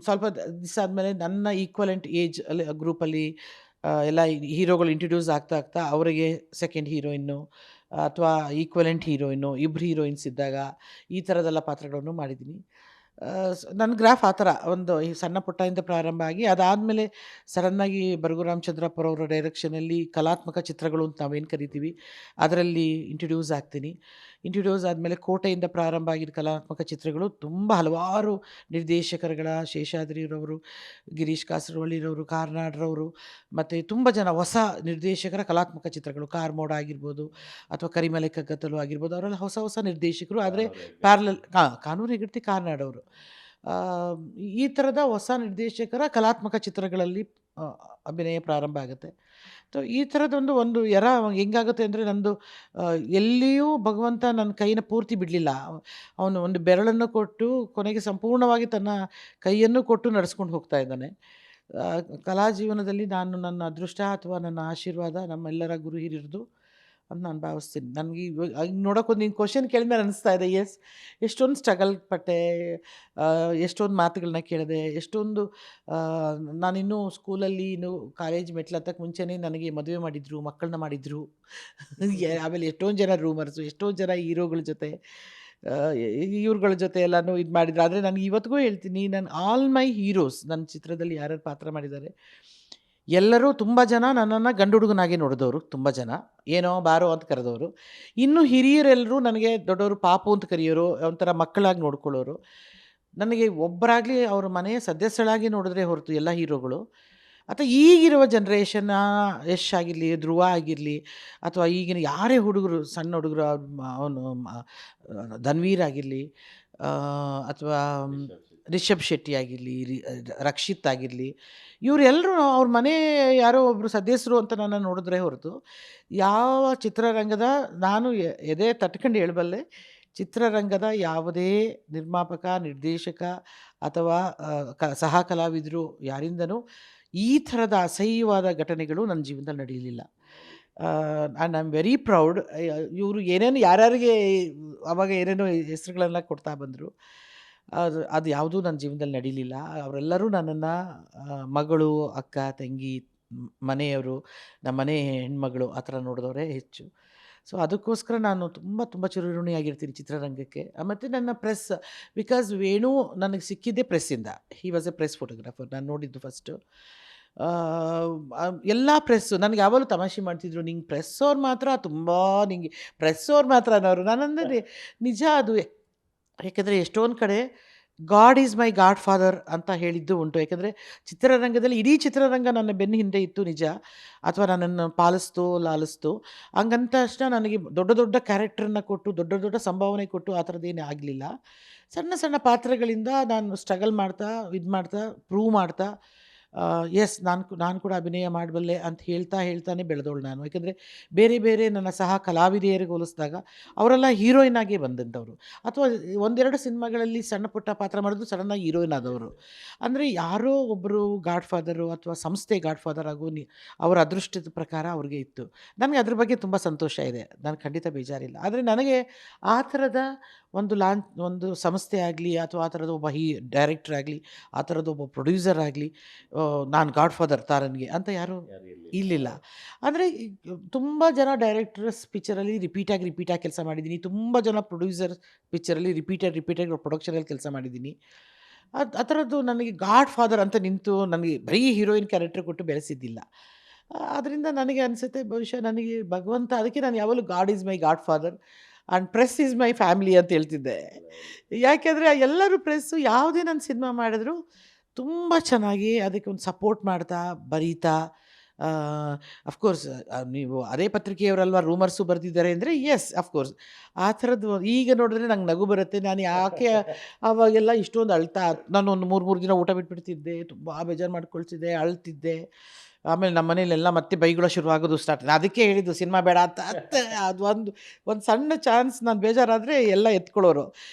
ಸ್ವಲ್ಪ ದಿವಸ ಆದಮೇಲೆ ನನ್ನ ಈಕ್ವಲೆಂಟ್ ಏಜ್ ಅಲ್ಲಿ ಗ್ರೂಪಲ್ಲಿ ಎಲ್ಲ ಹೀರೋಗಳು ಇಂಟ್ರೊಡ್ಯೂಸ್ ಆಗ್ತಾ ಆಗ್ತಾ ಅವರಿಗೆ ಸೆಕೆಂಡ್ ಹೀರೋಯಿನ್ನು ಅಥವಾ ಈಕ್ವಲೆಂಟ್ ಹೀರೋಯಿನ್ನು, ಇಬ್ಬರು ಹೀರೋಯಿನ್ಸ್ ಇದ್ದಾಗ ಈ ಥರದ್ದೆಲ್ಲ ಪಾತ್ರಗಳನ್ನು ಮಾಡಿದ್ದೀನಿ. ನನ್ನ ಗ್ರಾಫ್ ಆ ಥರ ಒಂದು ಈ ಸಣ್ಣ ಪುಟ್ಟದಿಂದ ಪ್ರಾರಂಭ ಆಗಿ ಅದಾದಮೇಲೆ ಸಡನ್ನಾಗಿ ಬರಗು ರಾಮಚಂದ್ರಪ್ಪ ಅವರ ಡೈರೆಕ್ಷನಲ್ಲಿ ಕಲಾತ್ಮಕ ಚಿತ್ರಗಳು ಅಂತ ನಾವೇನು ಕರಿತೀವಿ ಅದರಲ್ಲಿ ಇಂಟ್ರೊಡ್ಯೂಸ್ ಆಗ್ತೀನಿ. ಇಂಟ್ರೊಡ್ಯೂಸ್ ಆದಮೇಲೆ ಕೋಟೆಯಿಂದ ಪ್ರಾರಂಭ ಆಗಿದ್ದ ಕಲಾತ್ಮಕ ಚಿತ್ರಗಳು ತುಂಬ ಹಲವಾರು ನಿರ್ದೇಶಕರುಗಳ ಶೇಷಾದ್ರಿರವರು, ಗಿರೀಶ್ ಕಾಸರವಳ್ಳಿರವರು, ಕಾರ್ನಾಡ್ರವರು ಮತ್ತು ತುಂಬ ಜನ ಹೊಸ ನಿರ್ದೇಶಕರ ಕಲಾತ್ಮಕ ಚಿತ್ರಗಳು ಕಾರ್ಮೋಡ ಆಗಿರ್ಬೋದು ಅಥವಾ ಕರಿಮಲೆ ಕಗ್ಗತ್ತಲು ಆಗಿರ್ಬೋದು, ಅವರೆಲ್ಲ ಹೊಸ ಹೊಸ ನಿರ್ದೇಶಕರು. ಆದರೆ ಪ್ಯಾರಲಲ್ ಕಾನೂರು ಹೆಗಡ್ತಿ ಕಾರ್ನಾಡವರು ಈ ಥರದ ಹೊಸ ನಿರ್ದೇಶಕರ ಕಲಾತ್ಮಕ ಚಿತ್ರಗಳಲ್ಲಿ ಅಭಿನಯ ಪ್ರಾರಂಭ ಆಗುತ್ತೆ. ಸೊ ಈ ಥರದೊಂದು ಒಂದು ಹೆಂಗಾಗುತ್ತೆ ಅಂದರೆ ನಂದು ಎಲ್ಲಿಯೂ ಭಗವಂತ ನನ್ನ ಕೈನ ಪೂರ್ತಿ ಬಿಡಲಿಲ್ಲ. ಅವನು ಒಂದು ಬೆರಳನ್ನು ಕೊಟ್ಟು ಕೊನೆಗೆ ಸಂಪೂರ್ಣವಾಗಿ ತನ್ನ ಕೈಯನ್ನು ಕೊಟ್ಟು ನಡೆಸ್ಕೊಂಡು ಹೋಗ್ತಾ ಇದ್ದಾನೆ. ಕಲಾ ಜೀವನದಲ್ಲಿ ನಾನು ನನ್ನ ಅದೃಷ್ಟ ಅಥವಾ ನನ್ನ ಆಶೀರ್ವಾದ ನಮ್ಮೆಲ್ಲರ ಗುರು ಹಿರಿಯರದು ಅಂತ ನಾನು ಭಾವಿಸ್ತೀನಿ. ನನಗೆ ಇವಾಗ ನೋಡೋಕ್ಕೊಂದು ನೀನು ಕ್ವಶನ್ ಕೇಳಿದ್ಮೇಲೆ ಅನಿಸ್ತಾ ಇದೆ, ಎಷ್ಟೊಂದು ಸ್ಟ್ರಗಲ್ ಪಟ್ಟೆ, ಎಷ್ಟೊಂದು ಮಾತುಗಳನ್ನ ಕೇಳಿದೆ, ಎಷ್ಟೊಂದು ನಾನಿನ್ನೂ ಸ್ಕೂಲಲ್ಲಿ ಕಾಲೇಜ್ ಮೆಟ್ಲು ಹತ್ತಕ್ಕೆ ಮುಂಚೆನೇ ನನಗೆ ಮದುವೆ ಮಾಡಿದರು, ಮಕ್ಕಳನ್ನ ಮಾಡಿದರು. ಆಮೇಲೆ ಎಷ್ಟೊಂದು ಜನ ರೂಮರ್ಸು, ಎಷ್ಟೊಂದು ಜನ ಹೀರೋಗಳ ಜೊತೆ ಇವ್ರುಗಳ ಜೊತೆ ಎಲ್ಲನೂ ಇದು ಮಾಡಿದ್ರು. ಆದರೆ ನನಗೆ ಇವತ್ತಿಗೂ ಹೇಳ್ತೀನಿ, ಆಲ್ ಮೈ ಹೀರೋಸ್ ನನ್ನ ಚಿತ್ರದಲ್ಲಿ ಯಾರ್ಯಾರು ಪಾತ್ರ ಮಾಡಿದ್ದಾರೆ ಎಲ್ಲರೂ ತುಂಬ ಜನ ನನ್ನನ್ನು ಗಂಡು ಹುಡುಗನಾಗಿ ನೋಡಿದವರು, ತುಂಬ ಜನ ಏನೋ ಬಾರೋ ಅಂತ ಕರೆದವರು. ಇನ್ನು ಹಿರಿಯರೆಲ್ಲರೂ ನನಗೆ ದೊಡ್ಡವರು ಪಾಪು ಅಂತ ಕರೆಯೋರು, ಒಂಥರ ಮಕ್ಕಳಾಗಿ ನೋಡ್ಕೊಳ್ಳೋರು. ನನಗೆ ಒಬ್ಬರಾಗಲಿ ಅವ್ರ ಮನೆಯ ಸದಸ್ಯಳಾಗಿ ನೋಡಿದ್ರೆ ಹೊರತು ಎಲ್ಲ ಹೀರೋಗಳು ಅಥವಾ ಈಗಿರುವ ಜನ್ರೇಷನ್ನ ಯಶ್ ಆಗಿರಲಿ, ಧ್ರುವ ಆಗಿರಲಿ ಅಥವಾ ಈಗಿನ ಯಾರೇ ಹುಡುಗರು ಸಣ್ಣ ಹುಡುಗರು ಅವನು ಧನ್ವೀರ್ ಆಗಿರಲಿ ಅಥವಾ ರಿಷಬ್ ಶೆಟ್ಟಿ ಆಗಿರಲಿ, ರಕ್ಷಿತ್ ಆಗಿರಲಿ, ಇವರೆಲ್ಲರೂ ಅವ್ರ ಮನೆ ಯಾರೋ ಒಬ್ಬರು ಸದಸ್ಯರು ಅಂತ ನನ್ನ ನೋಡಿದ್ರೆ ಹೊರತು ಯಾವ ಚಿತ್ರರಂಗದ ನಾನು ಎದೆ ತಟ್ಕೊಂಡು ಹೇಳಬಲ್ಲೆ, ಚಿತ್ರರಂಗದ ಯಾವುದೇ ನಿರ್ಮಾಪಕ, ನಿರ್ದೇಶಕ ಅಥವಾ ಸಹ ಕಲಾವಿದರು ಯಾರಿಂದನೂ ಈ ಥರದ ಅಸಹ್ಯವಾದ ಘಟನೆಗಳು ನನ್ನ ಜೀವನದಲ್ಲಿ ನಡೆಯಲಿಲ್ಲ. And I am very proud. ಇವರು ಏನೇನು ಯಾರ್ಯಾರಿಗೆ ಆವಾಗ ಏನೇನೋ ಹೆಸರುಗಳೆಲ್ಲ ಕೊಡ್ತಾ ಬಂದರು, ಅದು ಯಾವುದೂ ನನ್ನ ಜೀವನದಲ್ಲಿ ನಡೀಲಿಲ್ಲ. ಅವರೆಲ್ಲರೂ ನನ್ನನ್ನು ಮಗಳು, ಅಕ್ಕ, ತಂಗಿ, ಮನೆಯವರು, ನಮ್ಮ ಮನೆ ಹೆಣ್ಮಗಳು ಆ ಥರ ನೋಡಿದವರೇ ಹೆಚ್ಚು. ಸೊ ಅದಕ್ಕೋಸ್ಕರ ನಾನು ತುಂಬ ತುಂಬ ಚಿರಋಣಿಯಾಗಿರ್ತೀನಿ ಚಿತ್ರರಂಗಕ್ಕೆ. ಮತ್ತು ನನ್ನ ಪ್ರೆಸ್, ಬಿಕಾಸ್ ವೇಣು ನನಗೆ ಸಿಕ್ಕಿದ್ದೇ ಪ್ರೆಸ್ಸಿಂದ. He was a press photographer. ನಾನು ನೋಡಿದ್ದು ಫಸ್ಟು ಎಲ್ಲ ಪ್ರೆಸ್ಸು ನನಗೆ ಯಾವಾಗಲೂ ತಮಾಷೆ ಮಾಡ್ತಿದ್ರು, ನಿಂಗೆ ಪ್ರೆಸ್ಸವ್ರು ಮಾತ್ರ ತುಂಬ, ನಿಂಗೆ ಪ್ರೆಸ್ಸವ್ರು ಮಾತ್ರ ಅನ್ನೋರು. ನಾನಂದರೆ ನಿಜ ಅದು. ಯಾಕೆಂದರೆ ಎಷ್ಟೊಂದು ಕಡೆ god is my god father ಅಂತ ಹೇಳಿದ್ದು ಉಂಟು. ಯಾಕೆಂದರೆ ಚಿತ್ರರಂಗದಲ್ಲಿ ಇಡೀ ಚಿತ್ರರಂಗ ನನ್ನ ಬೆನ್ನ ಹಿಂದೆ ಇತ್ತು ನಿಜ, ಅಥವಾ ನನ್ನನ್ನು ಪಾಲಿಸ್ತು ಲಾಲಿಸ್ತು. ಹಂಗಂತ ತಕ್ಷಣ ನನಗೆ ದೊಡ್ಡ ದೊಡ್ಡ ಕ್ಯಾರೆಕ್ಟ್ರನ್ನ ಕೊಟ್ಟು ದೊಡ್ಡ ದೊಡ್ಡ ಸಂಭಾವನೆ ಕೊಟ್ಟು ಆ ಥರದ್ದೇನೇ ಆಗಲಿಲ್ಲ. ಸಣ್ಣ ಸಣ್ಣ ಪಾತ್ರಗಳಿಂದ ನಾನು ಸ್ಟ್ರಗಲ್ ಮಾಡ್ತಾ ಇದು ಮಾಡ್ತಾ ಪ್ರೂವ್ ಮಾಡ್ತಾ ನಾನು ಕೂಡ ಅಭಿನಯ ಮಾಡಬಲ್ಲೆ ಅಂತ ಹೇಳ್ತಾನೆ ಬೆಳೆದವಳು ನಾನು. ಯಾಕೆಂದರೆ ಬೇರೆ ಬೇರೆ ನನ್ನ ಸಹ ಕಲಾವಿದೆಯರಿಗೆ ಹೋಲಿಸಿದಾಗ ಅವರೆಲ್ಲ ಹೀರೋಯಿನ್ ಆಗೇ ಬಂದಂಥವ್ರು, ಅಥವಾ ಒಂದೆರಡು ಸಿನಿಮಾಗಳಲ್ಲಿ ಸಣ್ಣ ಪುಟ್ಟ ಪಾತ್ರ ಮಾಡಿದ್ರು ಸಡನ್ನಾಗಿ ಹೀರೋಯಿನ್ ಆದವರು. ಅಂದರೆ ಯಾರೋ ಒಬ್ಬರು ಗಾಡ್ ಫಾದರು ಅಥವಾ ಸಂಸ್ಥೆ ಗಾಡ್ ಫಾದರ್ ಆಗೋ ಅವರ ಅದೃಷ್ಟದ ಪ್ರಕಾರ ಅವ್ರಿಗೆ ಇತ್ತು. ನನಗೆ ಅದ್ರ ಬಗ್ಗೆ ತುಂಬ ಸಂತೋಷ ಇದೆ, ನಾನು ಖಂಡಿತ ಬೇಜಾರಿಲ್ಲ. ಆದರೆ ನನಗೆ ಆ ಥರದ ಒಂದು ಸಂಸ್ಥೆ ಆಗಲಿ ಅಥವಾ ಆ ಥರದ ಒಬ್ಬ ಡೈರೆಕ್ಟರ್ ಆಗಲಿ, ಆ ಥರದ ಒಬ್ಬ ಪ್ರೊಡ್ಯೂಸರ್ ಆಗಲಿ, ನಾನು ಗಾಡ್ ಫಾದರ್ ತಾರನ್ಗೆ ಅಂತ ಯಾರೂ ಇರಲಿಲ್ಲ. ಅಂದರೆ ತುಂಬ ಜನ ಡೈರೆಕ್ಟರ್ಸ್ ಪಿಕ್ಚರಲ್ಲಿ ರಿಪೀಟಾಗಿ ಕೆಲಸ ಮಾಡಿದ್ದೀನಿ. ತುಂಬ ಜನ ಪ್ರೊಡ್ಯೂಸರ್ ಪಿಕ್ಚರಲ್ಲಿ ರಿಪೀಟೆಡ್ ಪ್ರೊಡಕ್ಷನಲ್ಲಿ ಕೆಲಸ ಮಾಡಿದ್ದೀನಿ. ಆ ಥರದ್ದು ನನಗೆ ಗಾಡ್ ಫಾದರ್ ಅಂತ ನಿಂತು ನನಗೆ ಬರೀ ಹೀರೋಯಿನ್ ಕ್ಯಾರೆಕ್ಟರ್ ಕೊಟ್ಟು ಬೆಳೆಸಿದ್ದಿಲ್ಲ. ಅದರಿಂದ ನನಗೆ ಅನಿಸುತ್ತೆ ಬಹುಶಃ ನನಗೆ ಭಗವಂತ, ಅದಕ್ಕೆ ನಾನು ಯಾವಾಗಲೂ god is my god father and press is my family ಅಂತ ಹೇಳ್ತಿದ್ದೆ. ಯಾಕೆಂದರೆ ಎಲ್ಲರೂ ಪ್ರೆಸ್ಸು ಯಾವುದೇ ನಾನು ಸಿನಿಮಾ ಮಾಡಿದ್ರು ತುಂಬ ಚೆನ್ನಾಗಿ ಅದಕ್ಕೆ ಒಂದು ಸಪೋರ್ಟ್ ಮಾಡ್ತಾ, ಬರೀತಾ, ಅಫ್ಕೋರ್ಸ್ ನೀವು ಅದೇ ಪತ್ರಿಕೆಯವರಲ್ವ ರೂಮರ್ಸು ಬರೆದಿದ್ದಾರೆ ಅಂದರೆ ಎಸ್ ಅಫ್ಕೋರ್ಸ್ ಆ ಥರದ್ದು ಈಗ ನೋಡಿದ್ರೆ ನಂಗೆ ನಗು ಬರುತ್ತೆ. ನಾನು ಯಾಕೆ ಆವಾಗೆಲ್ಲ ಇಷ್ಟೊಂದು ಅಳ್ತಾ ನಾನು ಒಂದು 3 ದಿನ ಊಟ ಬಿಟ್ಬಿಡ್ತಿದ್ದೆ, ತುಂಬ ಬೇಜಾರು ಮಾಡ್ಕೊಳ್ತಿದ್ದೆ, ಅಳ್ತಿದ್ದೆ. ಆಮೇಲೆ ನಮ್ಮ ಮನೇಲೆಲ್ಲ ಮತ್ತೆ ಬೈಗುಳ ಶುರುವಾಗೋದು ಸ್ಟಾರ್ಟ್. ಅದಕ್ಕೆ ಹೇಳಿದ್ದು ಸಿನಿಮಾ ಬೇಡ ಅಂತ. ಅದು ಒಂದು ಸಣ್ಣ ಚಾನ್ಸ್ ನಾನು ಬೇಜಾರಾದರೆ ಎಲ್ಲ ಎತ್ಕೊಳ್ಳೋರು.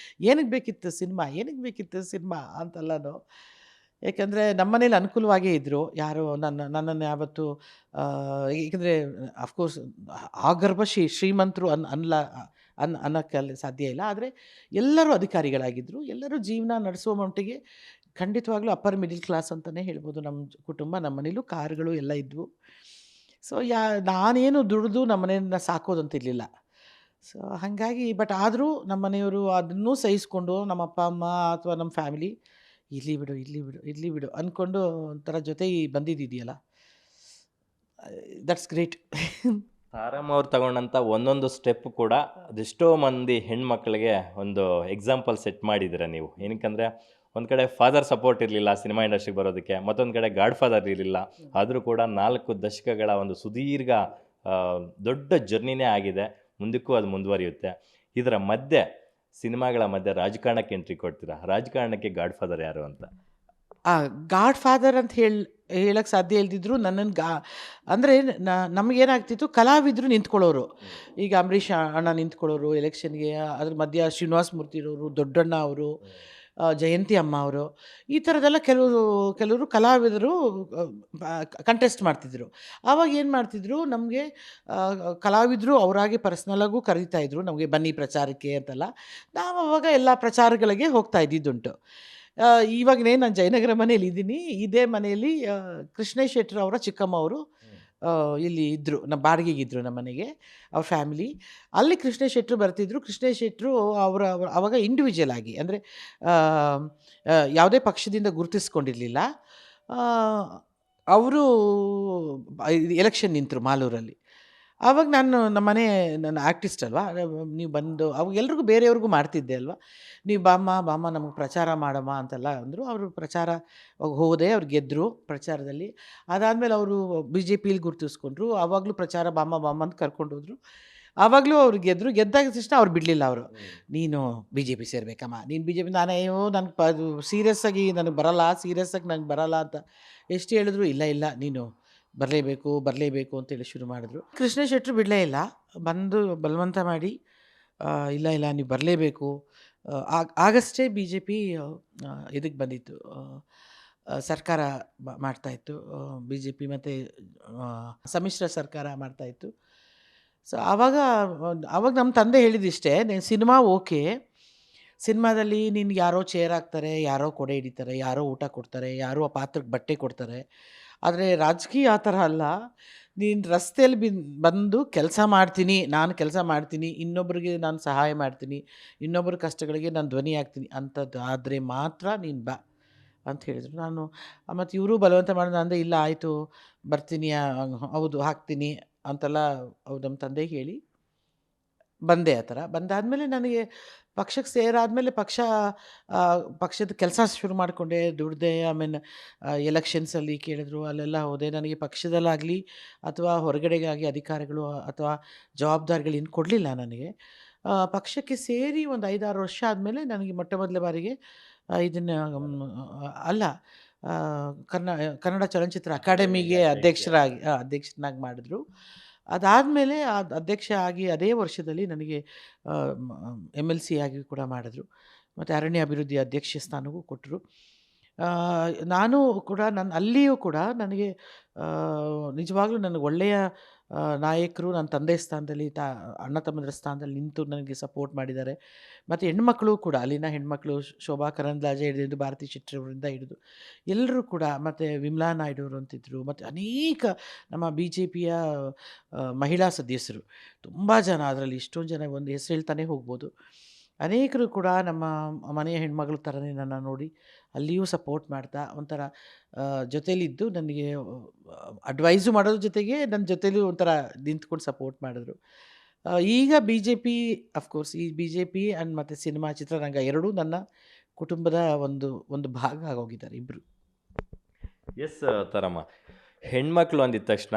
ಏನಕ್ಕೆ ಬೇಕಿತ್ತು ಸಿನಿಮಾ, ಏನಕ್ಕೆ ಬೇಕಿತ್ತು ಸಿನಿಮಾ ಅಂತೆಲ್ಲನೂ. ಯಾಕಂದರೆ ನಮ್ಮ ಮನೇಲಿ ಅನುಕೂಲವಾಗೇ ಇದ್ದರು. ಯಾರು ನನ್ನನ್ನು ಯಾವತ್ತೂ ಏಕೆಂದರೆ ಅಫ್ಕೋರ್ಸ್ ಆಗರ್ಭ ಶ್ರೀಮಂತರು ಅನ್ನೋಕ್ಕೆ ಸಾಧ್ಯ ಇಲ್ಲ. ಆದರೆ ಎಲ್ಲರೂ ಅಧಿಕಾರಿಗಳಾಗಿದ್ದರು. ಎಲ್ಲರೂ ಜೀವನ ನಡೆಸುವ ಮಟ್ಟಿಗೆ ಖಂಡಿತವಾಗ್ಲೂ ಅಪ್ಪರ್ ಮಿಡಲ್ ಕ್ಲಾಸ್ ಅಂತಲೇ ಹೇಳ್ಬೋದು ನಮ್ಮ ಕುಟುಂಬ. ನಮ್ಮ ಮನೇಲೂ ಕಾರುಗಳು ಎಲ್ಲ ಇದ್ವು. ಸೊ ನಾನೇನು ದುಡಿದು ನಮ್ಮ ಮನೆಯನ್ನ ಸಾಕೋದಂತಿರಲಿಲ್ಲ. ಸೊ ಹಾಗಾಗಿ ಬಟ್ ಆದರೂ ನಮ್ಮ ಮನೆಯವರು ಅದನ್ನೂ ಸಹಿಸ್ಕೊಂಡು ನಮ್ಮ ಅಪ್ಪ ಅಮ್ಮ ಅಥವಾ ನಮ್ಮ ಫ್ಯಾಮಿಲಿ ಇರಲಿ ಬಿಡು ಇರಲಿ ಬಿಡು ಇರಲಿ ಬಿಡು ಅಂದ್ಕೊಂಡು ಒಂಥರ ಜೊತೆ ಬಂದಿದ್ದಿದೆಯಲ್ಲ, ದಟ್ಸ್ ಗ್ರೇಟ್.
ತಾರಮ್ಮ ಅವ್ರು ತಗೊಂಡಂಥ ಒಂದೊಂದು ಸ್ಟೆಪ್ ಕೂಡ ಅದೆಷ್ಟೋ ಮಂದಿ ಹೆಣ್ಮಕ್ಳಿಗೆ ಒಂದು ಎಕ್ಸಾಂಪಲ್ ಸೆಟ್ ಮಾಡಿದ್ದೀರ ನೀವು. ಏನಕ್ಕಂದರೆ ಒಂದು ಕಡೆ ಫಾದರ್ ಸಪೋರ್ಟ್ ಇರಲಿಲ್ಲ ಸಿನಿಮಾ ಇಂಡಸ್ಟ್ರಿಗೆ ಬರೋದಕ್ಕೆ, ಮತ್ತೊಂದು ಕಡೆ ಗಾಡ್ ಫಾದರ್ ಇರಲಿಲ್ಲ. ಆದರೂ ಕೂಡ 4 ದಶಕಗಳ ಒಂದು ಸುದೀರ್ಘ ದೊಡ್ಡ ಜರ್ನಿನೇ ಆಗಿದೆ. ಮುಂದಕ್ಕೂ ಅದು ಮುಂದುವರಿಯುತ್ತೆ. ಇದರ ಮಧ್ಯೆ ಸಿನಿಮಾಗಳ ಮಧ್ಯೆ ರಾಜಕಾರಣಕ್ಕೆ ಎಂಟ್ರಿ ಕೊಡ್ತೀರಾ. ರಾಜಕಾರಣಕ್ಕೆ ಗಾಡ್ ಫಾದರ್ ಯಾರು ಅಂತ?
ಗಾಡ್ ಫಾದರ್ ಅಂತ ಹೇಳಕ್ಕೆ ಸಾಧ್ಯ ಇಲ್ದಿದ್ರು ನನ್ನನ್ನು ಅಂದರೆ ನಮಗೇನಾಗ್ತಿತ್ತು, ಕಲಾವಿದರು ನಿಂತ್ಕೊಳ್ಳೋರು. ಈಗ ಅಂಬರೀಷ್ ಅಣ್ಣ ನಿಂತ್ಕೊಳ್ಳೋರು ಎಲೆಕ್ಷನ್ಗೆ. ಅದ್ರ ಮಧ್ಯ ಶ್ರೀನಿವಾಸ ಮೂರ್ತಿ ಇರೋರು, ದೊಡ್ಡಣ್ಣ ಅವರು, ಜಯಂತಿ ಅಮ್ಮ ಅವರು, ಈ ಥರದ್ದೆಲ್ಲ ಕೆಲವರು ಕಲಾವಿದರು ಕಂಟೆಸ್ಟ್ ಮಾಡ್ತಿದ್ರು. ಆವಾಗ ಏನು ಮಾಡ್ತಿದ್ರು, ನಮಗೆ ಕಲಾವಿದರು ಅವರಾಗಿ ಪರ್ಸ್ನಲಾಗೂ ಕರೀತಾಯಿದ್ರು ನಮಗೆ, ಬನ್ನಿ ಪ್ರಚಾರಕ್ಕೆ ಅಂತೆಲ್ಲ. ನಾವು ಅವಾಗ ಎಲ್ಲ ಪ್ರಚಾರಗಳಿಗೆ ಹೋಗ್ತಾ ಇದ್ದಿದ್ದುಂಟು. ಇವಾಗನೇ ನಾನು ಜಯನಗರ ಮನೇಲಿ ಇದ್ದೀನಿ. ಇದೇ ಮನೆಯಲ್ಲಿ ಕೃಷ್ಣೇಶ್ ಶೆಟ್ಟರ್ ಅವರ ಚಿಕ್ಕಮ್ಮ ಅವರು ಇಲ್ಲಿ ಇದ್ದರು, ನಮ್ಮ ಬಾಡಿಗೆಗಿದ್ದರು ನಮ್ಮ ಮನೆಗೆ, ಅವ್ರ ಫ್ಯಾಮಿಲಿ. ಅಲ್ಲಿ ಕೃಷ್ಣೇಶ್ ಶೆಟ್ಟರು ಬರ್ತಿದ್ರು. ಕೃಷ್ಣೇಶ್ ಶೆಟ್ಟರು ಆವಾಗ ಇಂಡಿವಿಜುವಲ್ ಆಗಿ, ಅಂದರೆ ಯಾವುದೇ ಪಕ್ಷದಿಂದ ಗುರುತಿಸ್ಕೊಂಡಿರಲಿಲ್ಲ. ಅವರು ಎಲೆಕ್ಷನ್ ನಿಂತರು ಮಾಲೂರಲ್ಲಿ. ಆವಾಗ ನನ್ನ ನನ್ನ ಆರ್ಟಿಸ್ಟ್ ಅಲ್ವಾ, ನೀವು ಬಂದು ಅವಾಗ ಎಲ್ರಿಗೂ ಬೇರೆಯವ್ರಿಗೂ ಮಾಡ್ತಿದ್ದೆ ಅಲ್ವಾ, ನೀವು ಬಾಮ್ಮ ನಮಗೆ ಪ್ರಚಾರ ಮಾಡಮ್ಮ ಅಂತೆಲ್ಲ ಅಂದರು. ಅವರು ಪ್ರಚಾರ ಹೋದೆ, ಅವ್ರು ಗೆದ್ದರು ಪ್ರಚಾರದಲ್ಲಿ. ಅದಾದಮೇಲೆ ಅವರು BJPಲಿ ಗುರುತಿಸ್ಕೊಂಡ್ರು. ಆವಾಗಲೂ ಪ್ರಚಾರ ಬಾಮ್ಮ ಅಂತ ಕರ್ಕೊಂಡು ಹೋದರು. ಆವಾಗಲೂ ಅವ್ರು ಗೆದ್ದಾಗ ತಕ್ಷಣ ಅವ್ರು ಬಿಡಲಿಲ್ಲ. ಅವರು ನೀನು BJP ಸೇರಬೇಕಮ್ಮ, ನೀನು BJP. ನಾನೇನೋ ನನಗೆ ಸೀರಿಯಸ್ಸಾಗಿ ನನಗೆ ಬರಲ್ಲ ಅಂತ ಎಷ್ಟು ಹೇಳಿದ್ರು, ಇಲ್ಲ ನೀನು ಬರಲೇಬೇಕು ಅಂತೇಳಿ ಶುರು ಮಾಡಿದ್ರು. ಕೃಷ್ಣೇಶ್ ಶೆಟ್ಟರು ಬಿಡಲೇ ಇಲ್ಲ, ಬಂದು ಬಲವಂತ ಮಾಡಿ ಇಲ್ಲ ನೀವು ಬರಲೇಬೇಕು. ಆಗಷ್ಟೇ BJP ಇದಕ್ಕೆ ಬಂದಿತ್ತು, ಸರ್ಕಾರ ಮಾಡ್ತಾಯಿತ್ತು. BJP ಮತ್ತು ಸಮ್ಮಿಶ್ರ ಸರ್ಕಾರ ಮಾಡ್ತಾಯಿತ್ತು. ಸೊ ಆವಾಗ ನಮ್ಮ ತಂದೆ ಹೇಳಿದಿಷ್ಟೇ, ನೀನು ಸಿನಿಮಾ ಓಕೆ, ಸಿನಿಮಾದಲ್ಲಿ ನಿನ್ಗೆ ಯಾರೋ ಚೇರ್ ಹಾಕ್ತಾರೆ, ಯಾರೋ ಕೊಡೆ ಹಿಡಿತಾರೆ, ಯಾರೋ ಊಟ ಕೊಡ್ತಾರೆ, ಯಾರೋ ಆ ಪಾತ್ರಕ್ಕೆ ಬಟ್ಟೆ ಕೊಡ್ತಾರೆ. ಆದರೆ ರಾಜಕೀಯ ಆ ಥರ ಅಲ್ಲ. ನೀನು ರಸ್ತೆಯಲ್ಲಿ ಬಂದು ನಾನು ಕೆಲಸ ಮಾಡ್ತೀನಿ, ಇನ್ನೊಬ್ಬರಿಗೆ ನಾನು ಸಹಾಯ ಮಾಡ್ತೀನಿ, ಇನ್ನೊಬ್ಬರ ಕಷ್ಟಗಳಿಗೆ ನಾನು ಧ್ವನಿ ಆಗ್ತೀನಿ ಅಂಥದ್ದು ಆದರೆ ಮಾತ್ರ ನೀನು ಬಾ ಅಂತ ಹೇಳಿದರು. ನಾನು ಮತ್ತು ಇವರು ಬಲವಂತ ಮಾಡೋದು ಅಂದೆ, ಇಲ್ಲ ಆಯಿತು ಬರ್ತೀನಿ, ಹೌದು ಹಾಕ್ತೀನಿ ಅಂತೆಲ್ಲ ಅವ್ರು ನಮ್ಮ ತಂದೆಗೆ ಹೇಳಿ ಬಂದೆ. ಆ ಥರ ಬಂದಾದಮೇಲೆ ನನಗೆ ಪಕ್ಷಕ್ಕೆ ಸೇರಾದಮೇಲೆ ಪಕ್ಷದ ಕೆಲಸ ಶುರು ಮಾಡಿಕೊಂಡೆ, ದುಡ್ದೆ. ಆಮೇಲೆ ಎಲೆಕ್ಷನ್ಸಲ್ಲಿ ಕೇಳಿದ್ರು, ಅಲ್ಲೆಲ್ಲ ಹೋದೆ. ನನಗೆ ಪಕ್ಷದಲ್ಲಾಗಲಿ ಅಥವಾ ಹೊರಗಡೆಗಾಗಿ ಅಧಿಕಾರಿಗಳು ಅಥವಾ ಜವಾಬ್ದಾರಿಗಳು ಇನ್ನು ಕೊಡಲಿಲ್ಲ ನನಗೆ. ಪಕ್ಷಕ್ಕೆ ಸೇರಿ ಒಂದು 5-6 ವರ್ಷ ಆದಮೇಲೆ ನನಗೆ ಮೊಟ್ಟ ಮೊದಲ ಬಾರಿಗೆ ಇದನ್ನು ಅಲ್ಲ ಕನ್ನಡ ಚಲನಚಿತ್ರ ಅಕಾಡೆಮಿಗೆ ಅಧ್ಯಕ್ಷನಾಗಿ ಮಾಡಿದ್ರು. ಅದಾದಮೇಲೆ ಅಧ್ಯಕ್ಷ ಆಗಿ ಅದೇ ವರ್ಷದಲ್ಲಿ ನನಗೆ MLC ಆಗಿ ಕೂಡ ಮಾಡಿದ್ರು. ಮತ್ತು ಅರಣ್ಯ ಅಭಿವೃದ್ಧಿ ಅಧ್ಯಕ್ಷ ಸ್ಥಾನವೂ ಕೊಟ್ಟರು. ನಾನು ಕೂಡ ಅಲ್ಲಿಯೂ ಕೂಡ ನನಗೆ ನಿಜವಾಗ್ಲೂ ನನಗೆ ಒಳ್ಳೆಯ ನಾಯಕರು ನನ್ನ ತಂದೆ ಸ್ಥಾನದಲ್ಲಿ ಅಣ್ಣ ತಮ್ಮಂದಿರ ಸ್ಥಾನದಲ್ಲಿ ನಿಂತು ನನಗೆ ಸಪೋರ್ಟ್ ಮಾಡಿದ್ದಾರೆ. ಮತ್ತು ಹೆಣ್ಮಕ್ಳು ಕೂಡ, ಅಲ್ಲಿನ ಹೆಣ್ಮಕ್ಳು ಶೋಭಾ ಕರಂದ್ಲಾಜೆ ಹಿಡಿದು ಭಾರತಿ ಶೆಟ್ಟರವರಿಂದ ಹಿಡಿದು ಎಲ್ಲರೂ ಕೂಡ, ಮತ್ತು ವಿಮಲಾ ನಾಯ್ಡು ಅಂತಿದ್ದರು, ಮತ್ತು ಅನೇಕ ನಮ್ಮ BJPಯ ಮಹಿಳಾ ಸದಸ್ಯರು ತುಂಬ ಜನ, ಅದರಲ್ಲಿ ಇಷ್ಟೊಂದು ಜನ ಒಂದು ಹೆಸರು ಹೇಳ್ತಾನೆ ಹೋಗ್ಬೋದು. ಅನೇಕರು ಕೂಡ ನಮ್ಮ ಮನೆಯ ಹೆಣ್ಮಗಳ ಥರನೇ ನನ್ನ ನೋಡಿ ಅಲ್ಲಿಯೂ ಸಪೋರ್ಟ್ ಮಾಡ್ತಾ ಒಂಥರ ಜೊತೇಲಿದ್ದು ನನಗೆ ಅಡ್ವೈಸು ಮಾಡೋದ್ರ ಜೊತೆಗೆ ನನ್ನ ಜೊತೇಲಿ ಒಂಥರ ನಿಂತ್ಕೊಂಡು ಸಪೋರ್ಟ್ ಮಾಡಿದ್ರು. ಈಗ BJP ಅಫ್ಕೋರ್ಸ್ ಈ BJP ಆ್ಯಂಡ್ ಮತ್ತು ಸಿನಿಮಾ ಚಿತ್ರರಂಗ ಎರಡೂ ನನ್ನ ಕುಟುಂಬದ ಒಂದು ಭಾಗ ಆಗೋಗಿದ್ದಾರೆ ಇಬ್ಬರು.
ಎಸ್ ತಾರಮ್ಮ, ಹೆಣ್ಮಕ್ಳು ಅಂದಿದ ತಕ್ಷಣ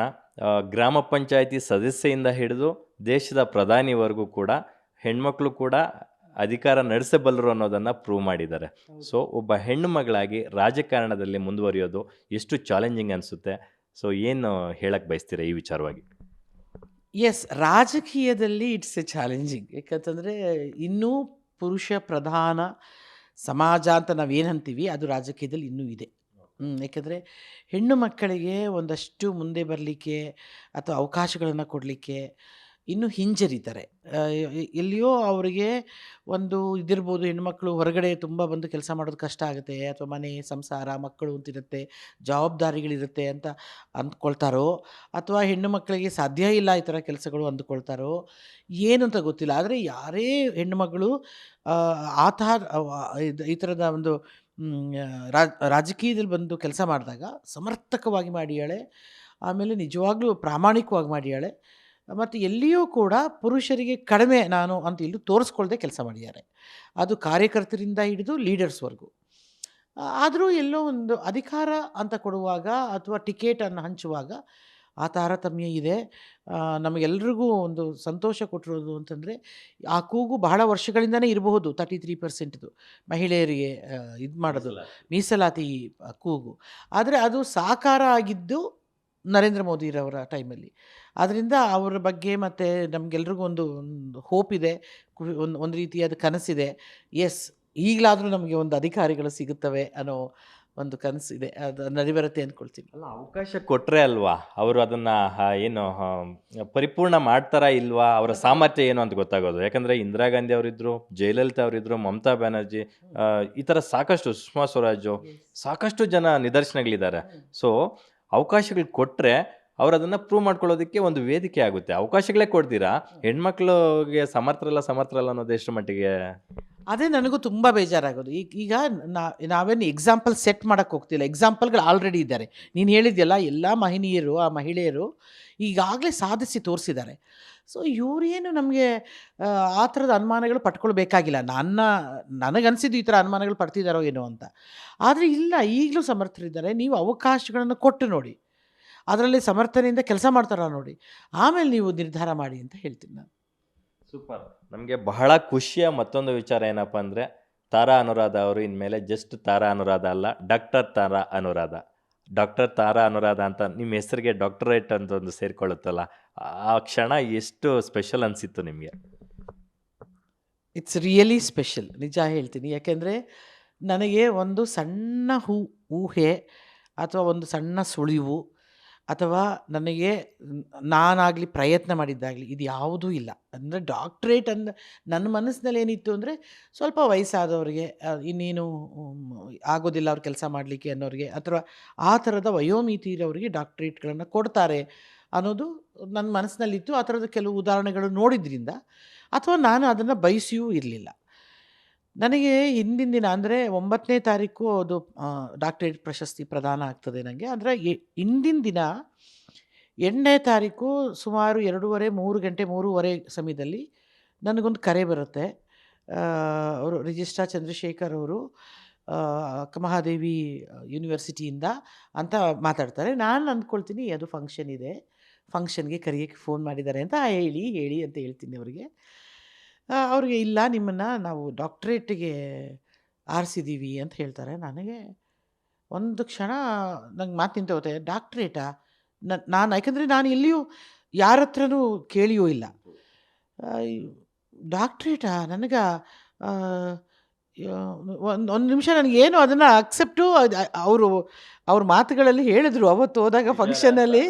ಗ್ರಾಮ ಪಂಚಾಯತಿ ಸದಸ್ಯೆಯಿಂದ ಹಿಡಿದು ದೇಶದ ಪ್ರಧಾನಿವರೆಗೂ ಕೂಡ ಹೆಣ್ಮಕ್ಳು ಕೂಡ ಅಧಿಕಾರ ನಡೆಸಬಲ್ಲರು ಅನ್ನೋದನ್ನು ಪ್ರೂವ್ ಮಾಡಿದ್ದಾರೆ. ಸೊ ಒಬ್ಬ ಹೆಣ್ಣು ಮಗಳಾಗಿ ರಾಜಕಾರಣದಲ್ಲಿ ಮುಂದುವರಿಯೋದು ಎಷ್ಟು ಚಾಲೆಂಜಿಂಗ್ ಅನಿಸುತ್ತೆ? ಸೊ ಏನು ಹೇಳಕ್ಕೆ ಬಯಸ್ತೀರಾ ಈ ವಿಚಾರವಾಗಿ?
ಎಸ್, ರಾಜಕೀಯದಲ್ಲಿ ಇಟ್ಸ್ ಎ ಚಾಲೆಂಜಿಂಗ್. ಯಾಕಂತಂದರೆ ಇನ್ನೂ ಪುರುಷ ಪ್ರಧಾನ ಸಮಾಜ ಅಂತ ನಾವೇನು ಅಂತೀವಿ ಅದು ರಾಜಕೀಯದಲ್ಲಿ ಇನ್ನೂ ಇದೆ. ಯಾಕೆಂದರೆ ಹೆಣ್ಣು ಮಕ್ಕಳಿಗೆ ಒಂದಷ್ಟು ಮುಂದೆ ಬರಲಿಕ್ಕೆ ಅಥವಾ ಅವಕಾಶಗಳನ್ನು ಕೊಡಲಿಕ್ಕೆ ಇನ್ನೂ ಹಿಂಜರಿತಾರೆ. ಎಲ್ಲಿಯೋ ಅವರಿಗೆ ಒಂದು ಇದಿರ್ಬೋದು, ಹೆಣ್ಮಕ್ಳು ಹೊರಗಡೆ ತುಂಬ ಬಂದು ಕೆಲಸ ಮಾಡೋದು ಕಷ್ಟ ಆಗುತ್ತೆ, ಅಥವಾ ಮನೆ ಸಂಸಾರ ಮಕ್ಕಳು ಅಂತಿರುತ್ತೆ, ಜವಾಬ್ದಾರಿಗಳಿರುತ್ತೆ ಅಂತ ಅಂದ್ಕೊಳ್ತಾರೋ, ಅಥವಾ ಹೆಣ್ಣು ಮಕ್ಕಳಿಗೆ ಸಾಧ್ಯ ಇಲ್ಲ ಈ ಥರ ಕೆಲಸಗಳು ಅಂದ್ಕೊಳ್ತಾರೋ ಏನು ಅಂತ ಗೊತ್ತಿಲ್ಲ. ಆದರೆ ಯಾರೇ ಹೆಣ್ಣುಮಗಳು ಈ ಥರದ ಒಂದು ರಾಜಕೀಯದಲ್ಲಿ ಬಂದು ಕೆಲಸ ಮಾಡಿದಾಗ ಸಮರ್ಥಕವಾಗಿ ಮಾಡಿಯಾಳೆ, ಆಮೇಲೆ ನಿಜವಾಗ್ಲೂ ಪ್ರಾಮಾಣಿಕವಾಗಿ ಮಾಡಿಯಾಳೆ, ಮತ್ತು ಎಲ್ಲಿಯೂ ಕೂಡ ಪುರುಷರಿಗೆ ಕಡಿಮೆ ನಾನು ಅಂತ ಎಲ್ಲೂ ತೋರಿಸ್ಕೊಳ್ದೆ ಕೆಲಸ ಮಾಡಿದ್ದಾರೆ. ಅದು ಕಾರ್ಯಕರ್ತರಿಂದ ಹಿಡಿದು ಲೀಡರ್ಸ್ವರೆಗೂ. ಆದರೂ ಎಲ್ಲೋ ಒಂದು ಅಧಿಕಾರ ಅಂತ ಕೊಡುವಾಗ ಅಥವಾ ಟಿಕೆಟನ್ನು ಹಂಚುವಾಗ ಆ ತಾರತಮ್ಯ ಇದೆ. ನಮಗೆಲ್ರಿಗೂ ಒಂದು ಸಂತೋಷ ಕೊಟ್ಟಿರೋದು ಅಂತಂದರೆ ಆ ಕೂಗು ಬಹಳ ವರ್ಷಗಳಿಂದನೇ ಇರಬಹುದು. 33% ಮಹಿಳೆಯರಿಗೆ ಇದು ಮಾಡೋದು ಮೀಸಲಾತಿ ಕೂಗು. ಆದರೆ ಅದು ಸಾಕಾರ ಆಗಿದ್ದು ನರೇಂದ್ರ ಮೋದಿರವರ ಟೈಮಲ್ಲಿ. ಆದ್ದರಿಂದ ಅವರ ಬಗ್ಗೆ ಮತ್ತು ನಮಗೆಲ್ರಿಗೂ ಒಂದು ಹೋಪ್ ಇದೆ, ಒಂದು ರೀತಿಯಾದ ಕನಸಿದೆ. ಎಸ್, ಈಗಲಾದರೂ ನಮಗೆ ಒಂದು ಅಧಿಕಾರಿಗಳು ಸಿಗುತ್ತವೆ ಅನ್ನೋ ಒಂದು ಕನಸಿದೆ, ಅದು ನಡೆಬರುತ್ತೆ ಅಂದ್ಕೊಳ್ತೀನಿ.
ಅಲ್ಲ, ಅವಕಾಶ ಕೊಟ್ಟರೆ ಅಲ್ವಾ ಅವರು ಅದನ್ನು ಏನು ಪರಿಪೂರ್ಣ ಮಾಡ್ತಾರಾ ಇಲ್ವಾ, ಅವರ ಸಾಮರ್ಥ್ಯ ಏನು ಅಂತ ಗೊತ್ತಾಗೋದು. ಯಾಕಂದರೆ ಇಂದಿರಾ ಗಾಂಧಿ ಅವರಿದ್ದರು, ಜಯಲಲಿತಾ ಅವರಿದ್ದರು, ಮಮತಾ ಬ್ಯಾನರ್ಜಿ, ಈ ಥರ ಸಾಕಷ್ಟು, ಸುಷ್ಮಾ ಸ್ವರಾಜು, ಸಾಕಷ್ಟು ಜನ ನಿದರ್ಶನಗಳಿದ್ದಾರೆ. ಸೊ ಅವಕಾಶಗಳು ಕೊಟ್ಟರೆ ಅವ್ರು ಅದನ್ನು ಪ್ರೂವ್ ಮಾಡ್ಕೊಳ್ಳೋದಕ್ಕೆ ಒಂದು ವೇದಿಕೆ ಆಗುತ್ತೆ. ಅವಕಾಶಗಳೇ ಕೊಡ್ತೀರಾ, ಹೆಣ್ಮಕ್ಳಿಗೆ ಸಮರ್ಥರಲ್ಲ ಅನ್ನೋದು ಎಷ್ಟು ಮಟ್ಟಿಗೆ?
ಅದೇ ನನಗೂ ತುಂಬ ಬೇಜಾರಾಗೋದು. ಈಗ ನಾವೇನು ಎಕ್ಸಾಂಪಲ್ ಸೆಟ್ ಮಾಡೋಕ್ಕೆ ಹೋಗ್ತಿಲ್ಲ, ಎಕ್ಸಾಂಪಲ್ಗಳು ಆಲ್ರೆಡಿ ಇದ್ದಾರೆ. ನೀನು ಹೇಳಿದ್ಯಲ್ಲ, ಎಲ್ಲ ಮಹಿಳೆಯರು ಈಗಾಗಲೇ ಸಾಧಿಸಿ ತೋರಿಸಿದ್ದಾರೆ. ಸೊ ಇವರೇನು ನಮಗೆ ಆ ಥರದ ಅನುಮಾನಗಳು ಪಟ್ಕೊಳ್ಬೇಕಾಗಿಲ್ಲ. ನನಗನ್ಸಿದ್ದು ಈ ಥರ ಅನುಮಾನಗಳು ಪಡ್ತಿದ್ದಾರೋ ಏನೋ ಅಂತ. ಆದರೆ ಇಲ್ಲ, ಈಗಲೂ ಸಮರ್ಥರಿದ್ದಾರೆ. ನೀವು ಅವಕಾಶಗಳನ್ನು ಕೊಟ್ಟು ನೋಡಿ, ಅದರಲ್ಲಿ ಸಮರ್ಥನೆಯಿಂದ ಕೆಲಸ ಮಾಡ್ತಾರ ನೋಡಿ, ಆಮೇಲೆ ನೀವು ನಿರ್ಧಾರ ಮಾಡಿ ಅಂತ ಹೇಳ್ತೀನಿ ನಾನು.
ಸೂಪರ್. ನಮಗೆ ಬಹಳ ಖುಷಿಯ ಮತ್ತೊಂದು ವಿಚಾರ ಏನಪ್ಪ ಅಂದರೆ, ತಾರಾ ಅನುರಾಧ ಅವರು ಇನ್ಮೇಲೆ ಜಸ್ಟ್ ತಾರಾ ಅನುರಾಧ ಅಲ್ಲ, ಡಾಕ್ಟರ್ ತಾರಾ ಅನುರಾಧ. ಡಾಕ್ಟರ್ ತಾರಾ ಅನುರಾಧ ಅಂತ ನಿಮ್ಮ ಹೆಸರಿಗೆ ಡಾಕ್ಟರೇಟ್ ಅಂತ ಒಂದು ಸೇರಿಕೊಳ್ಳುತ್ತಲ್ಲ, ಆ ಕ್ಷಣ ಎಷ್ಟು ಸ್ಪೆಷಲ್ ಅನಿಸಿತ್ತು ನಿಮಗೆ?
ಇಟ್ಸ್ ರಿಯಲಿ ಸ್ಪೆಷಲ್, ನಿಜ ಹೇಳ್ತೀನಿ. ಯಾಕೆಂದರೆ ನನಗೆ ಒಂದು ಸಣ್ಣ ಊಹೆ ಅಥವಾ ಒಂದು ಸಣ್ಣ ಸುಳಿವು ಅಥವಾ ನನಗೆ ನಾನಾಗಲಿ ಪ್ರಯತ್ನ ಮಾಡಿದ್ದಾಗಲಿ ಇದು ಯಾವುದೂ ಇಲ್ಲ. ಅಂದರೆ ಡಾಕ್ಟ್ರೇಟ್ ನನ್ನ ಮನಸ್ಸಿನಲ್ಲಿ ಏನಿತ್ತು ಅಂದರೆ, ಸ್ವಲ್ಪ ವಯಸ್ಸಾದವ್ರಿಗೆ, ಇನ್ನೇನು ಆಗೋದಿಲ್ಲ ಅವ್ರು ಕೆಲಸ ಮಾಡಲಿಕ್ಕೆ ಅನ್ನೋರಿಗೆ, ಅಥವಾ ಆ ಥರದ ವಯೋಮಿತಿ ಇರೋರಿಗೆ ಡಾಕ್ಟ್ರೇಟ್ಗಳನ್ನು ಕೊಡ್ತಾರೆ ಅನ್ನೋದು ನನ್ನ ಮನಸ್ಸಿನಲ್ಲಿತ್ತು. ಆ ಥರದ ಕೆಲವು ಉದಾಹರಣೆಗಳು ನೋಡಿದ್ರಿಂದ, ಅಥವಾ ನಾನು ಅದನ್ನು ಬಯಸಿಯೂ ಇರಲಿಲ್ಲ. ನನಗೆ ಹಿಂದಿನ ದಿನ ಅಂದರೆ 9ನೇ ತಾರೀಕು ಅದು ಡಾಕ್ಟರೇಟ್ ಪ್ರಶಸ್ತಿ ಪ್ರದಾನ ಆಗ್ತದೆ ನನಗೆ. ಅಂದರೆ ಹಿಂದಿನ ದಿನ 8ನೇ ತಾರೀಕು ಸುಮಾರು 2:30 ಸಮಯದಲ್ಲಿ ನನಗೊಂದು ಕರೆ ಬರುತ್ತೆ. ಅವರು ರಿಜಿಸ್ಟ್ರಾರ್ ಚಂದ್ರಶೇಖರ್ ಅವರು ಮಹಾದೇವಿ ಯೂನಿವರ್ಸಿಟಿಯಿಂದ ಅಂತ ಮಾತಾಡ್ತಾರೆ. ನಾನು ಅಂದ್ಕೊಳ್ತೀನಿ ಅದು ಫಂಕ್ಷನ್ ಇದೆ, ಫಂಕ್ಷನ್ಗೆ ಕರೆಯೋಕ್ಕೆ ಫೋನ್ ಮಾಡಿದ್ದಾರೆ ಅಂತ. ಹೇಳಿ ಅಂತ ಹೇಳ್ತೀನಿ ಅವರಿಗೆ. ಅವ್ರಿಗೆ ಇಲ್ಲ, ನಿಮ್ಮನ್ನು ನಾವು ಡಾಕ್ಟ್ರೇಟಿಗೆ ಆರಿಸಿದ್ದೀವಿ ಅಂತ ಹೇಳ್ತಾರೆ. ನನಗೆ ಒಂದು ಕ್ಷಣ ನಂಗೆ ಮಾತು ನಿಂತೋಗುತ್ತೆ. ಡಾಕ್ಟ್ರೇಟಾ? ಯಾಕಂದರೆ ನಾನು ಎಲ್ಲಿಯೂ ಯಾರ ಹತ್ರನೂ ಕೇಳಿಯೂ ಇಲ್ಲ. ಡಾಕ್ಟ್ರೇಟಾ ನನಗೆ ಒಂದು ನಿಮಿಷ ನನಗೇನು ಅದನ್ನು ಅಕ್ಸೆಪ್ಟು ಅವ್ರ ಮಾತುಗಳಲ್ಲಿ ಹೇಳಿದ್ರು ಅವತ್ತು ಹೋದಾಗ ಫಂಕ್ಷನಲ್ಲಿ.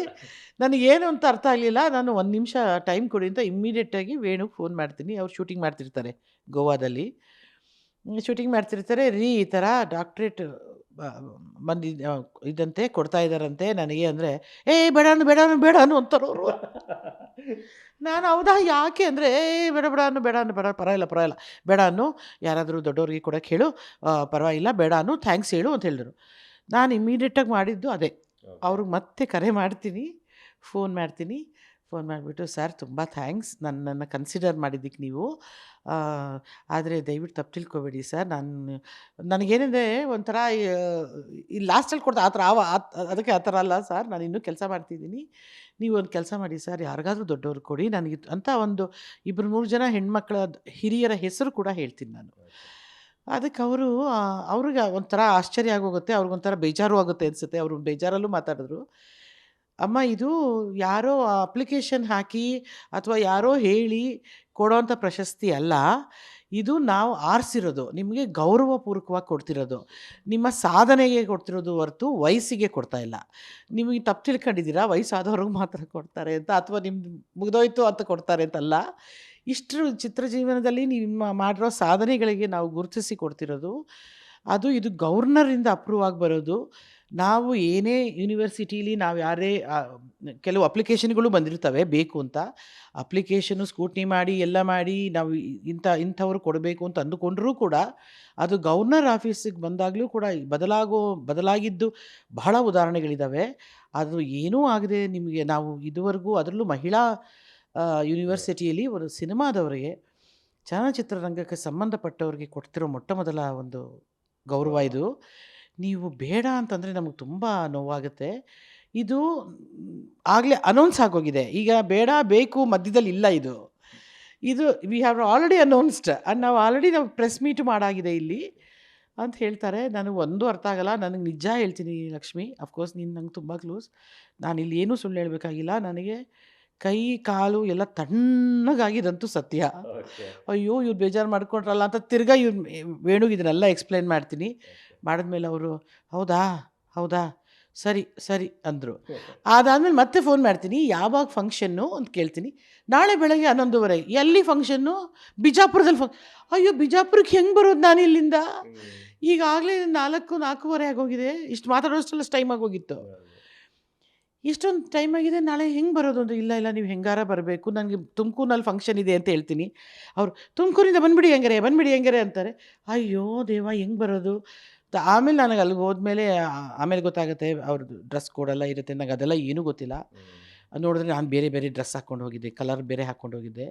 ನನಗೇನು ಅಂತ ಅರ್ಥ ಆಗಲಿಲ್ಲ. ನಾನು 1 ನಿಮಿಷ ಟೈಮ್ ಕೊಡಿ ಅಂತ ಇಮ್ಮಿಡಿಯೇಟಾಗಿ ವೇಣುಗೆ ಫೋನ್ ಮಾಡ್ತೀನಿ. ಅವ್ರು ಶೂಟಿಂಗ್ ಮಾಡ್ತಿರ್ತಾರೆ ಗೋವಾದಲ್ಲಿ. ಶೂಟಿಂಗ್ ಮಾಡ್ತಿರ್ತಾರೆ. ಈ ಥರ ಡಾಕ್ಟ್ರೇಟ್ ಇದಂತೆ ಕೊಡ್ತಾ ಇದ್ದಾರಂತೆ ನನಗೆ ಅಂದರೆ, ಬೇಡಾನು ಅಂತಾರವರು. ನಾನು ಹೌದಾ ಯಾಕೆ ಅಂದರೆ, ಬೇಡ ಪರವಾಗಿಲ್ಲ ಬೇಡ ಅನ್ನು, ಯಾರಾದರೂ ದೊಡ್ಡವ್ರಿಗೆ ಕೊಡೋಕ್ಕೆ ಹೇಳು, ಪರವಾಗಿಲ್ಲ ಬೇಡ ಅನ್ನು, ಥ್ಯಾಂಕ್ಸ್ ಹೇಳು ಅಂತ ಹೇಳಿದ್ರು. ನಾನು ಇಮ್ಮಿಡಿಯೇಟಾಗಿ ಮಾಡಿದ್ದು ಅದೇ. ಅವ್ರಿಗೆ ಮತ್ತೆ ಕರೆ ಮಾಡ್ತೀನಿ, ಫೋನ್ ಮಾಡ್ತೀನಿ. ಫೋನ್ ಮಾಡಿಬಿಟ್ಟು, ಸರ್ ತುಂಬ ಥ್ಯಾಂಕ್ಸ್ ನನ್ನನ್ನು ಕನ್ಸಿಡರ್ ಮಾಡಿದ್ದಕ್ಕೆ ನೀವು. ಆದರೆ ದಯವಿಟ್ಟು ತಪ್ಪು ತಿಳ್ಕೊಬೇಡಿ ಸರ್, ನನಗೇನಿದೆ ಒಂಥರ ಈ ಲಾಸ್ಟಲ್ಲಿ ಕೊಡ್ತಾ ಆ ಥರ ಅದಕ್ಕೆ ಆ ಥರ ಅಲ್ಲ ಸರ್, ನಾನು ಇನ್ನೂ ಕೆಲಸ ಮಾಡ್ತಿದ್ದೀನಿ. ನೀವು ಒಂದು ಕೆಲಸ ಮಾಡಿ ಸರ್, ಯಾರಿಗಾದ್ರೂ ದೊಡ್ಡವ್ರು ಕೊಡಿ ನನಗೆ ಅಂತ ಒಂದು 2-3 ಜನ ಹೆಣ್ಮಕ್ಳ ಹಿರಿಯರ ಹೆಸರು ಕೂಡ ಹೇಳ್ತೀನಿ ನಾನು. ಅದಕ್ಕೆ ಅವ್ರಿಗೆ ಒಂಥರ ಆಶ್ಚರ್ಯ ಆಗೋಗುತ್ತೆ, ಅವ್ರಿಗೊಂಥರ ಬೇಜಾರು ಆಗುತ್ತೆ ಅನಿಸುತ್ತೆ. ಅವರು ಬೇಜಾರಲ್ಲೂ ಮಾತಾಡಿದ್ರು. ಅಮ್ಮ, ಇದು ಯಾರೋ ಅಪ್ಲಿಕೇಶನ್ ಹಾಕಿ ಅಥವಾ ಯಾರೋ ಹೇಳಿ ಕೊಡೋವಂಥ ಪ್ರಶಸ್ತಿ ಅಲ್ಲ. ಇದು ನಾವು ಆರಿಸಿರೋದು, ನಿಮಗೆ ಗೌರವಪೂರ್ವಕವಾಗಿ ಕೊಡ್ತಿರೋದು, ನಿಮ್ಮ ಸಾಧನೆಗೆ ಕೊಡ್ತಿರೋದು ಹೊರತು ವಯಸ್ಸಿಗೆ ಕೊಡ್ತಾ ಇಲ್ಲ. ನಿಮಗೆ ತಪ್ಪು ತಿಳ್ಕೊಂಡಿದ್ದೀರಾ, ವಯಸ್ಸಾದವ್ರಿಗೆ ಮಾತ್ರ ಕೊಡ್ತಾರೆ ಅಂತ, ಅಥವಾ ನಿಮ್ದು ಮುಗಿದೋಯ್ತು ಅಂತ ಕೊಡ್ತಾರೆ ಅಂತಲ್ಲ. ಇಷ್ಟರ ಚಿತ್ರ ಜೀವನದಲ್ಲಿ ನಿಮ್ಮ ಮಾಡಿರೋ ಸಾಧನೆಗಳಿಗೆ ನಾವು ಗುರುತಿಸಿ ಕೊಡ್ತಿರೋದು. ಇದು ಗವರ್ನರಿಂದ ಅಪ್ರೂವ್ ಆಗಿ ಬರೋದು. ನಾವು ಏನೇ ಯೂನಿವರ್ಸಿಟೀಲಿ ನಾವು ಯಾರೇ ಕೆಲವು ಅಪ್ಲಿಕೇಶನ್ಗಳು ಬಂದಿರ್ತವೆ ಬೇಕು ಅಂತ. ಅಪ್ಲಿಕೇಶನ್ನು ಸ್ಕ್ರೂಟ್ನಿ ಮಾಡಿ ಎಲ್ಲ ಮಾಡಿ ನಾವು ಇಂಥವ್ರು ಕೊಡಬೇಕು ಅಂತ ಅಂದುಕೊಂಡ್ರೂ ಕೂಡ ಅದು ಗವರ್ನರ್ ಆಫೀಸಿಗೆ ಬಂದಾಗಲೂ ಕೂಡ ಬದಲಾಗಿದ್ದು ಬಹಳ ಉದಾಹರಣೆಗಳಿದ್ದಾವೆ. ಅದು ಏನೂ ಆಗದೆ ನಿಮಗೆ ನಾವು ಇದುವರೆಗೂ, ಅದರಲ್ಲೂ ಮಹಿಳಾ ಯೂನಿವರ್ಸಿಟಿಯಲ್ಲಿ ಒಂದು ಸಿನಿಮಾದವರಿಗೆ, ಚಲನಚಿತ್ರರಂಗಕ್ಕೆ ಸಂಬಂಧಪಟ್ಟವ್ರಿಗೆ ಕೊಡ್ತಿರೋ ಮೊಟ್ಟ ಮೊದಲ ಒಂದು ಗೌರವ ಇದು. ನೀವು ಬೇಡ ಅಂತಂದರೆ ನಮಗೆ ತುಂಬ ನೋವಾಗುತ್ತೆ. ಇದು ಆಗಲೇ ಅನೌನ್ಸ್ ಆಗೋಗಿದೆ. ಈಗ ಬೇಡ ಬೇಕು ಮಧ್ಯದಲ್ಲಿ ಇಲ್ಲ. ಇದು we have already announced and ನಾವು ಪ್ರೆಸ್ ಮೀಟು ಮಾಡಾಗಿದೆ ಇಲ್ಲಿ ಅಂತ ಹೇಳ್ತಾರೆ. ನನಗೆ ಒಂದು ಅರ್ಥ ಆಗಲ್ಲ. ನನಗೆ ನಿಜ ಹೇಳ್ತೀನಿ ಲಕ್ಷ್ಮಿ, ಅಫ್ಕೋರ್ಸ್ ನೀನು ನಂಗೆ ತುಂಬ ಕ್ಲೋಸ್. ನಾನು ಇಲ್ಲಿ ಏನೂ ಸುಳ್ಳು ಹೇಳಬೇಕಾಗಿಲ್ಲ. ನನಗೆ ಕೈ ಕಾಲು ಎಲ್ಲ ತಣ್ಣಗಾಗಿದಂತೂ ಸತ್ಯ. ಅಯ್ಯೋ ಇವ್ರು ಬೇಜಾರು ಮಾಡ್ಕೊಂಡ್ರಲ್ಲ ಅಂತ ತಿರ್ಗಾ ವೇಣುಗೆ ಇದನ್ನೆಲ್ಲ ಎಕ್ಸ್ಪ್ಲೈನ್ ಮಾಡ್ತೀನಿ. ಮಾಡಿದ್ಮೇಲೆ ಅವರು ಹೌದಾ ಹೌದಾ ಸರಿ ಸರಿ ಅಂದರು. ಅದಾದಮೇಲೆ ಮತ್ತೆ ಫೋನ್ ಮಾಡ್ತೀನಿ, ಯಾವಾಗ ಫಂಕ್ಷನ್ನು ಅಂತ ಕೇಳ್ತೀನಿ. ನಾಳೆ ಬೆಳಗ್ಗೆ 11:30. ಎಲ್ಲಿ ಫಂಕ್ಷನ್ನು? ಬಿಜಾಪುರದಲ್ಲಿ ಅಯ್ಯೋ ಬಿಜಾಪುರಕ್ಕೆ ಹೆಂಗೆ ಬರೋದು ನಾನು ಇಲ್ಲಿಂದ? ಈಗಾಗಲೇ 4:30 ಆಗೋಗಿದೆ. ಇಷ್ಟು ಮಾತಾಡೋಷ್ಟೆಲ್ಲ ಟೈಮ್ ಆಗೋಗಿತ್ತು. ಇಷ್ಟೊಂದು ಟೈಮ್ ಆಗಿದೆ, ನಾಳೆ ಹೆಂಗೆ ಬರೋದು ಅಂದರೆ, ಇಲ್ಲ ನೀವು ಹೆಂಗಾರ ಬರಬೇಕು, ನನಗೆ ತುಮಕೂರಿನಲ್ಲಿ ಫಂಕ್ಷನ್ ಇದೆ ಅಂತ ಹೇಳ್ತೀನಿ. ಅವರು ತುಮಕೂರಿಂದ ಬಂದುಬಿಡಿ ಹೆಂಗಾರೆ ಅಂತಾರೆ. ಅಯ್ಯೋ ದೇವ, ಹೆಂಗೆ ಬರೋದು? ಆಮೇಲೆ ನನಗೆ ಅಲ್ಲಿಗೆ ಹೋದ್ಮೇಲೆ ಆಮೇಲೆ ಗೊತ್ತಾಗುತ್ತೆ ಅವ್ರದ್ದು ಡ್ರೆಸ್ ಕೋಡೆಲ್ಲ ಇರುತ್ತೆ. ನನಗೆ ಅದೆಲ್ಲ ಏನೂ ಗೊತ್ತಿಲ್ಲ. ನೋಡಿದ್ರೆ ನಾನು ಬೇರೆ ಬೇರೆ ಡ್ರೆಸ್ ಹಾಕ್ಕೊಂಡು ಹೋಗಿದ್ದೆ, ಕಲರ್ ಬೇರೆ ಹಾಕ್ಕೊಂಡು ಹೋಗಿದ್ದೆ.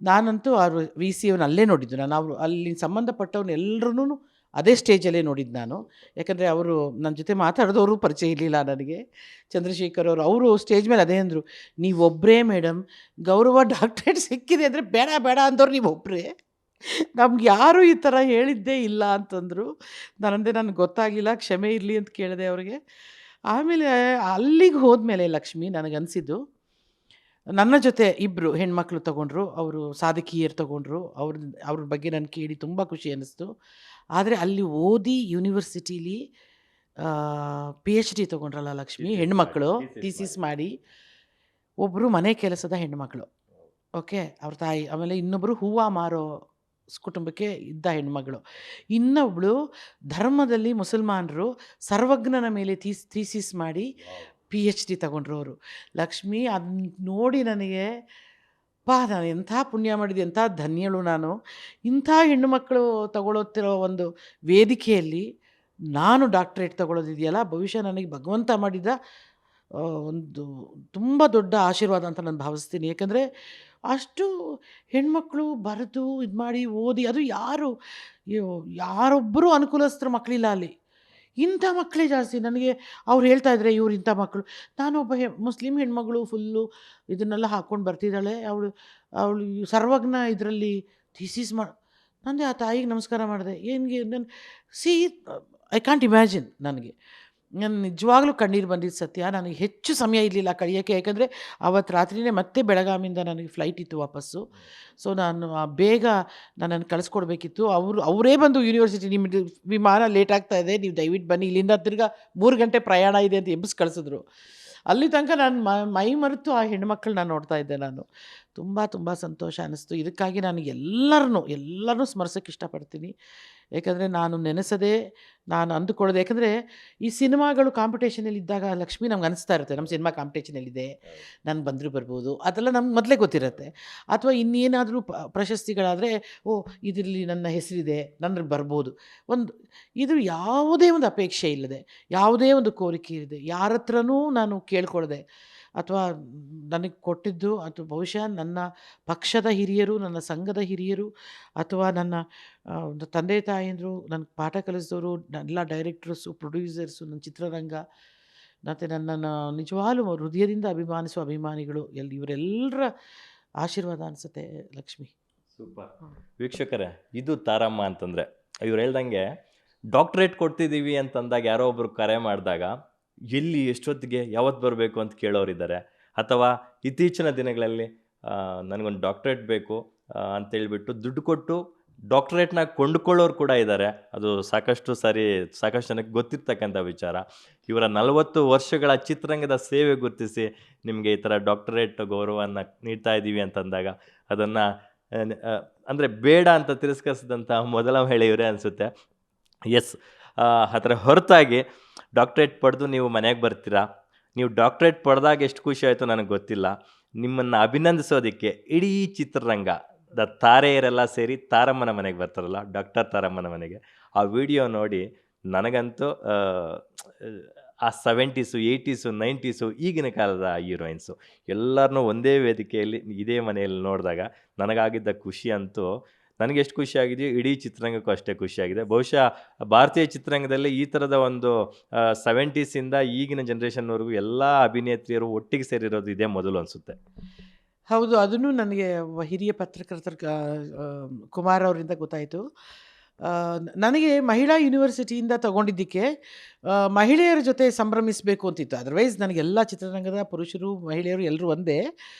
ನಾನಂತೂ ಅವ್ರು VC ಅವ್ರನ್ನ ಅಲ್ಲೇ ನೋಡಿದ್ದು ನಾನು. ಅವರು ಅಲ್ಲಿ ಸಂಬಂಧಪಟ್ಟವ್ರನ್ನ ಎಲ್ಲರೂ ಅದೇ ಸ್ಟೇಜಲ್ಲೇ ನೋಡಿದ್ದು ನಾನು. ಯಾಕಂದರೆ ಅವರು ನನ್ನ ಜೊತೆ ಮಾತಾಡಿದವರು ಪರಿಚಯ ಇರಲಿಲ್ಲ ನನಗೆ. ಚಂದ್ರಶೇಖರ್ ಅವರು ಸ್ಟೇಜ್ ಮೇಲೆ ಅದೇ ಅಂದರು, ನೀವೊಬ್ಬರೇ ಮೇಡಮ್ ಗೌರವ ಡಾಕ್ಟ್ರೇಟ್ ಸಿಕ್ಕಿದೆ ಅಂದರೆ ಬೇಡ ಅಂದವ್ರು ನೀವೊಬ್ಬರೇ, ನಮ್ಗೆ ಯಾರೂ ಈ ಥರ ಹೇಳಿದ್ದೇ ಇಲ್ಲ ಅಂತಂದರು. ನನಗೆ ಗೊತ್ತಾಗಲಿಲ್ಲ, ಕ್ಷಮೆ ಇರಲಿ ಅಂತ ಕೇಳಿದೆ ಅವ್ರಿಗೆ. ಆಮೇಲೆ ಅಲ್ಲಿಗೆ ಹೋದ್ಮೇಲೆ ಲಕ್ಷ್ಮಿ ನನಗನ್ಸಿದ್ದು, ನನ್ನ ಜೊತೆ 2 ಹೆಣ್ಮಕ್ಳು ತೊಗೊಂಡ್ರು, ಅವರು ಸಾಧಕಿಯರು ತೊಗೊಂಡ್ರು. ಅವ್ರ ಬಗ್ಗೆ ನಾನು ಕೇಳಿ ತುಂಬ ಖುಷಿ ಅನ್ನಿಸ್ತು. ಆದರೆ ಅಲ್ಲಿ ಓದಿ ಯೂನಿವರ್ಸಿಟೀಲಿ PhD ತೊಗೊಂಡ್ರಲ್ಲ ಲಕ್ಷ್ಮಿ, ಹೆಣ್ಮಕ್ಳು ಥೀಸಿಸ್ ಮಾಡಿ. ಒಬ್ಬರು ಮನೆ ಕೆಲಸದ ಹೆಣ್ಮಕ್ಳು, ಓಕೆ, ಅವ್ರ ತಾಯಿ. ಆಮೇಲೆ ಇನ್ನೊಬ್ಬರು ಹೂವು ಮಾರೋ ಕುಟುಂಬಕ್ಕೆ ಇದ್ದ ಹೆಣ್ಮಗಳು. ಇನ್ನೊಬ್ಬಳು ಧರ್ಮದಲ್ಲಿ ಮುಸಲ್ಮಾನರು, ಸರ್ವಜ್ಞನ ಮೇಲೆ ಥೀಸಿಸ್ ಮಾಡಿ PhD ತಗೊಂಡ್ರು ಅವರು. ಲಕ್ಷ್ಮಿ, ಅದನ್ನ ನೋಡಿ ನನಗೆ ನಾನು ಎಂಥ ಪುಣ್ಯ ಮಾಡಿದೆ, ಎಂಥ ಧನ್ಯಳು ನಾನು. ಇಂಥ ಹೆಣ್ಣುಮಕ್ಕಳು ತಗೊಳ್ಳುತ್ತಿರೋ ಒಂದು ವೇದಿಕೆಯಲ್ಲಿ ನಾನು ಡಾಕ್ಟ್ರೇಟ್ ತಗೊಳ್ಳೋದಿದೆಯಲ್ಲ, ಬಹುಶಃ ನನಗೆ ಭಗವಂತ ಮಾಡಿದ ಒಂದು ತುಂಬ ದೊಡ್ಡ ಆಶೀರ್ವಾದ ಅಂತ ನಾನು ಭಾವಿಸ್ತೀನಿ. ಏಕೆಂದರೆ ಅಷ್ಟು ಹೆಣ್ಮಕ್ಳು ಬರೆದು ಇದು ಮಾಡಿ ಓದಿ, ಅದು ಯಾರೊಬ್ಬರು ಅನುಕೂಲಸ್ಥರ ಮಕ್ಕಳಿಲ್ಲ ಅಲ್ಲಿ. ಇಂಥ ಮಕ್ಕಳೇ ಜಾಸ್ತಿ. ನನಗೆ ಅವ್ರು ಹೇಳ್ತಾಯಿದ್ರೆ ಇವ್ರು ಇಂಥ ಮಕ್ಕಳು. ನಾನೊಬ್ಬ ಮುಸ್ಲಿಂ ಹೆಣ್ಮಗಳು ಫುಲ್ಲು ಇದನ್ನೆಲ್ಲ ಹಾಕ್ಕೊಂಡು ಬರ್ತಿದ್ದಾಳೆ. ಅವಳು ಸರ್ವಜ್ಞ ಇದರಲ್ಲಿ ಥೀಸಿಸ್ ನಂದೆ. ಆ ತಾಯಿಗೆ ನಮಸ್ಕಾರ ಮಾಡಿದೆ. ನಾನು ಐ ಕಾಂಟ್ ಇಮ್ಯಾಜಿನ್. ನಾನು ನಿಜವಾಗ್ಲೂ ಕಣ್ಣೀರು ಬಂದಿದ್ದು ಸತ್ಯ. ನನಗೆ ಹೆಚ್ಚು ಸಮಯ ಇರಲಿಲ್ಲ ಕಳಿಯೋಕ್ಕೆ, ಯಾಕಂದರೆ ಆವತ್ತು ರಾತ್ರಿಯೇ ಮತ್ತೆ ಬೆಳಗಾಮಿಂದ ನನಗೆ ಫ್ಲೈಟ್ ಇತ್ತು ವಾಪಸ್ಸು. ಸೊ ನಾನು ಬೇಗ ನನ್ನನ್ನು ಕಳಿಸ್ಕೊಡ್ಬೇಕಿತ್ತು. ಅವರೇ ಬಂದು ಯೂನಿವರ್ಸಿಟಿ, ನಿಮ್ಮ ವಿಮಾನ ಲೇಟ್ ಆಗ್ತಾ ಇದೆ, ನೀವು ದಯವಿಟ್ಟು ಬನ್ನಿ, ಇಲ್ಲಿಂದ ತಿರ್ಗಾ 3 ಗಂಟೆ ಪ್ರಯಾಣ ಇದೆ ಅಂತ ಎಬ್ಬಿಸಿ ಕಳಿಸಿದ್ರು. ಅಲ್ಲಿ ತನಕ ನಾನು ಮೈ ಮರೆತು ಆ ಹೆಣ್ಮಕ್ಳನ್ನ ನೋಡ್ತಾ ಇದ್ದೆ ನಾನು. ತುಂಬ ತುಂಬ ಸಂತೋಷ ಅನ್ನಿಸ್ತು. ಇದಕ್ಕಾಗಿ ನಾನು ಎಲ್ಲರನ್ನೂ ಸ್ಮರಿಸೋಕ್ಕೆ ಇಷ್ಟಪಡ್ತೀನಿ. ಯಾಕಂದರೆ ನಾನು ನೆನೆಸದೆ, ನಾನು ಅಂದುಕೊಳ್ಳೋದು, ಯಾಕಂದರೆ ಈ ಸಿನಿಮಾಗಳು ಕಾಂಪಿಟೇಷನಲ್ಲಿ ಇದ್ದಾಗ ಲಕ್ಷ್ಮಿ ನಮ್ಗೆ ಅನಿಸ್ತಾ ಇರುತ್ತೆ, ನಮ್ಮ ಸಿನಿಮಾ ಕಾಂಪಿಟೇಷನಲ್ಲಿದೆ, ನಾನು ಬಂದರೂ ಬರ್ಬೋದು, ಅದೆಲ್ಲ ನಮ್ಗೆ ಮೊದಲೇ ಗೊತ್ತಿರುತ್ತೆ. ಅಥವಾ ಇನ್ನೇನಾದರೂ ಪ್ರಶಸ್ತಿಗಳಾದರೆ, ಇದರಲ್ಲಿ ನನ್ನ ಹೆಸರಿದೆ, ನನ್ನ ಬರ್ಬೋದು. ಇದು ಯಾವುದೇ ಒಂದು ಅಪೇಕ್ಷೆ ಇಲ್ಲದೆ, ಯಾವುದೇ ಒಂದು ಕೋರಿಕೆ ಇಲ್ಲದೆ, ಯಾರ ಹತ್ರನೂ ನಾನು ಕೇಳ್ಕೊಳ್ದೆ, ಅಥವಾ ನನಗೆ ಕೊಟ್ಟಿದ್ದು ಅಥವಾ ಬಹುಶಃ ನನ್ನ ಪಕ್ಷದ ಹಿರಿಯರು, ನನ್ನ ಸಂಘದ ಹಿರಿಯರು ಅಥವಾ ನನ್ನ ಒಂದು ತಂದೆ ತಾಯಂದಿರು, ನನಗೆ ಪಾಠ ಕಲಿಸಿದವರು, ಎಲ್ಲ ಡೈರೆಕ್ಟರ್ಸು, ಪ್ರೊಡ್ಯೂಸರ್ಸು, ನನ್ನ ಚಿತ್ರರಂಗ ಮತ್ತು ನನ್ನನ್ನು ನಿಜವಾಗ್ಲೂ ಹೃದಯದಿಂದ ಅಭಿಮಾನಿಸುವ ಅಭಿಮಾನಿಗಳು ಇವರೆಲ್ಲರ ಆಶೀರ್ವಾದ ಅನಿಸುತ್ತೆ ಲಕ್ಷ್ಮಿ.
ಸೂಪರ್. ವೀಕ್ಷಕರೇ, ಇದು ತಾರಮ್ಮ ಅಂತಂದರೆ ಇವ್ರು ಹೇಳ್ದಂಗೆ ಡಾಕ್ಟ್ರೇಟ್ ಕೊಡ್ತಿದ್ದೀವಿ ಅಂತಂದಾಗ ಯಾರೋ ಒಬ್ರು ಕರೆ ಮಾಡಿದಾಗ ಎಲ್ಲಿ ಎಷ್ಟೊತ್ತಿಗೆ ಯಾವತ್ತು ಬರಬೇಕು ಅಂತ ಕೇಳೋರಿದ್ದಾರೆ. ಅಥವಾ ಇತ್ತೀಚಿನ ದಿನಗಳಲ್ಲಿ ನನಗೊಂದು ಡಾಕ್ಟ್ರೇಟ್ ಬೇಕು ಅಂತೇಳ್ಬಿಟ್ಟು ದುಡ್ಡು ಕೊಟ್ಟು ಡಾಕ್ಟ್ರೇಟ್ನ ಕೊಂಡುಕೊಳ್ಳೋರು ಕೂಡ ಇದ್ದಾರೆ. ಅದು ಸಾಕಷ್ಟು ಜನಕ್ಕೆ ಗೊತ್ತಿರ್ತಕ್ಕಂಥ ವಿಚಾರ. ಇವರ 40 ವರ್ಷಗಳ ಚಿತ್ರರಂಗದ ಸೇವೆ ಗುರುತಿಸಿ ನಿಮಗೆ ಈ ಥರ ಡಾಕ್ಟರೇಟ್ ಗೌರವವನ್ನು ನೀಡ್ತಾ ಇದ್ದೀವಿ ಅಂತಂದಾಗ ಅದನ್ನು ಅಂದರೆ ಬೇಡ ಅಂತ ತಿರಸ್ಕರಿಸಿದಂಥ ಮೊದಲ ಮಹಿಳೆ ಇವರೇ ಅನಿಸುತ್ತೆ. ಎಸ್, ಅದರ ಹೊರತಾಗಿ ಡಾಕ್ಟ್ರೇಟ್ ಪಡೆದು ನೀವು ಮನೆಗೆ ಬರ್ತೀರಾ. ನೀವು ಡಾಕ್ಟ್ರೇಟ್ ಪಡೆದಾಗ ಎಷ್ಟು ಖುಷಿ ಆಯಿತು ನನಗೆ ಗೊತ್ತಿಲ್ಲ. ನಿಮ್ಮನ್ನು ಅಭಿನಂದಿಸೋದಕ್ಕೆ ಇಡೀ ಚಿತ್ರರಂಗದ ತಾರೆಯರೆಲ್ಲ ಸೇರಿ ತಾರಮ್ಮನ ಮನೆಗೆ ಬರ್ತಾರಲ್ಲ, ಡಾಕ್ಟರ್ ತಾರಮ್ಮನ ಮನೆಗೆ. ಆ ವಿಡಿಯೋ ನೋಡಿ ನನಗಂತೂ ಆ 70s, 80s, 90s ಈಗಿನ ಕಾಲದ ಹೀರೋಯಿನ್ಸು ಎಲ್ಲರನ್ನೂ ಒಂದೇ ವೇದಿಕೆಯಲ್ಲಿ ಇದೇ ಮನೆಯಲ್ಲಿ ನೋಡಿದಾಗ ನನಗಾಗಿದ್ದ ಖುಷಿ ಅಂತೂ ನನಗೆ ಎಷ್ಟು ಖುಷಿಯಾಗಿದೆಯೋ ಇಡೀ ಚಿತ್ರರಂಗಕ್ಕೂ ಅಷ್ಟೇ ಖುಷಿಯಾಗಿದೆ. ಬಹುಶಃ ಭಾರತೀಯ ಚಿತ್ರರಂಗದಲ್ಲಿ ಈ ಥರದ ಒಂದು 70ಸಿಂದ ಈಗಿನ ಜನ್ರೇಷನ್ವರೆಗೂ ಎಲ್ಲ ಅಭಿನೇತ್ರಿಯರು ಒಟ್ಟಿಗೆ ಸೇರಿರೋದು ಇದೇ ಮೊದಲು ಅನಿಸುತ್ತೆ.
ಹೌದು, ಅದನ್ನು ನನಗೆ ಹಿರಿಯ ಪತ್ರಕರ್ತರ ಕುಮಾರ್ ಅವರಿಂದ ಗೊತ್ತಾಯಿತು. ನನಗೆ ಮಹಿಳಾ ಯೂನಿವರ್ಸಿಟಿಯಿಂದ ತಗೊಂಡಿದ್ದಕ್ಕೆ ಮಹಿಳೆಯರ ಜೊತೆ ಸಂಭ್ರಮಿಸಬೇಕು ಅಂತಿತ್ತು. ಅದರ್ವೈಸ್ ನನಗೆಲ್ಲ ಚಿತ್ರರಂಗದ ಪುರುಷರು ಮಹಿಳೆಯರು ಎಲ್ಲರೂ ಒಂದೇ.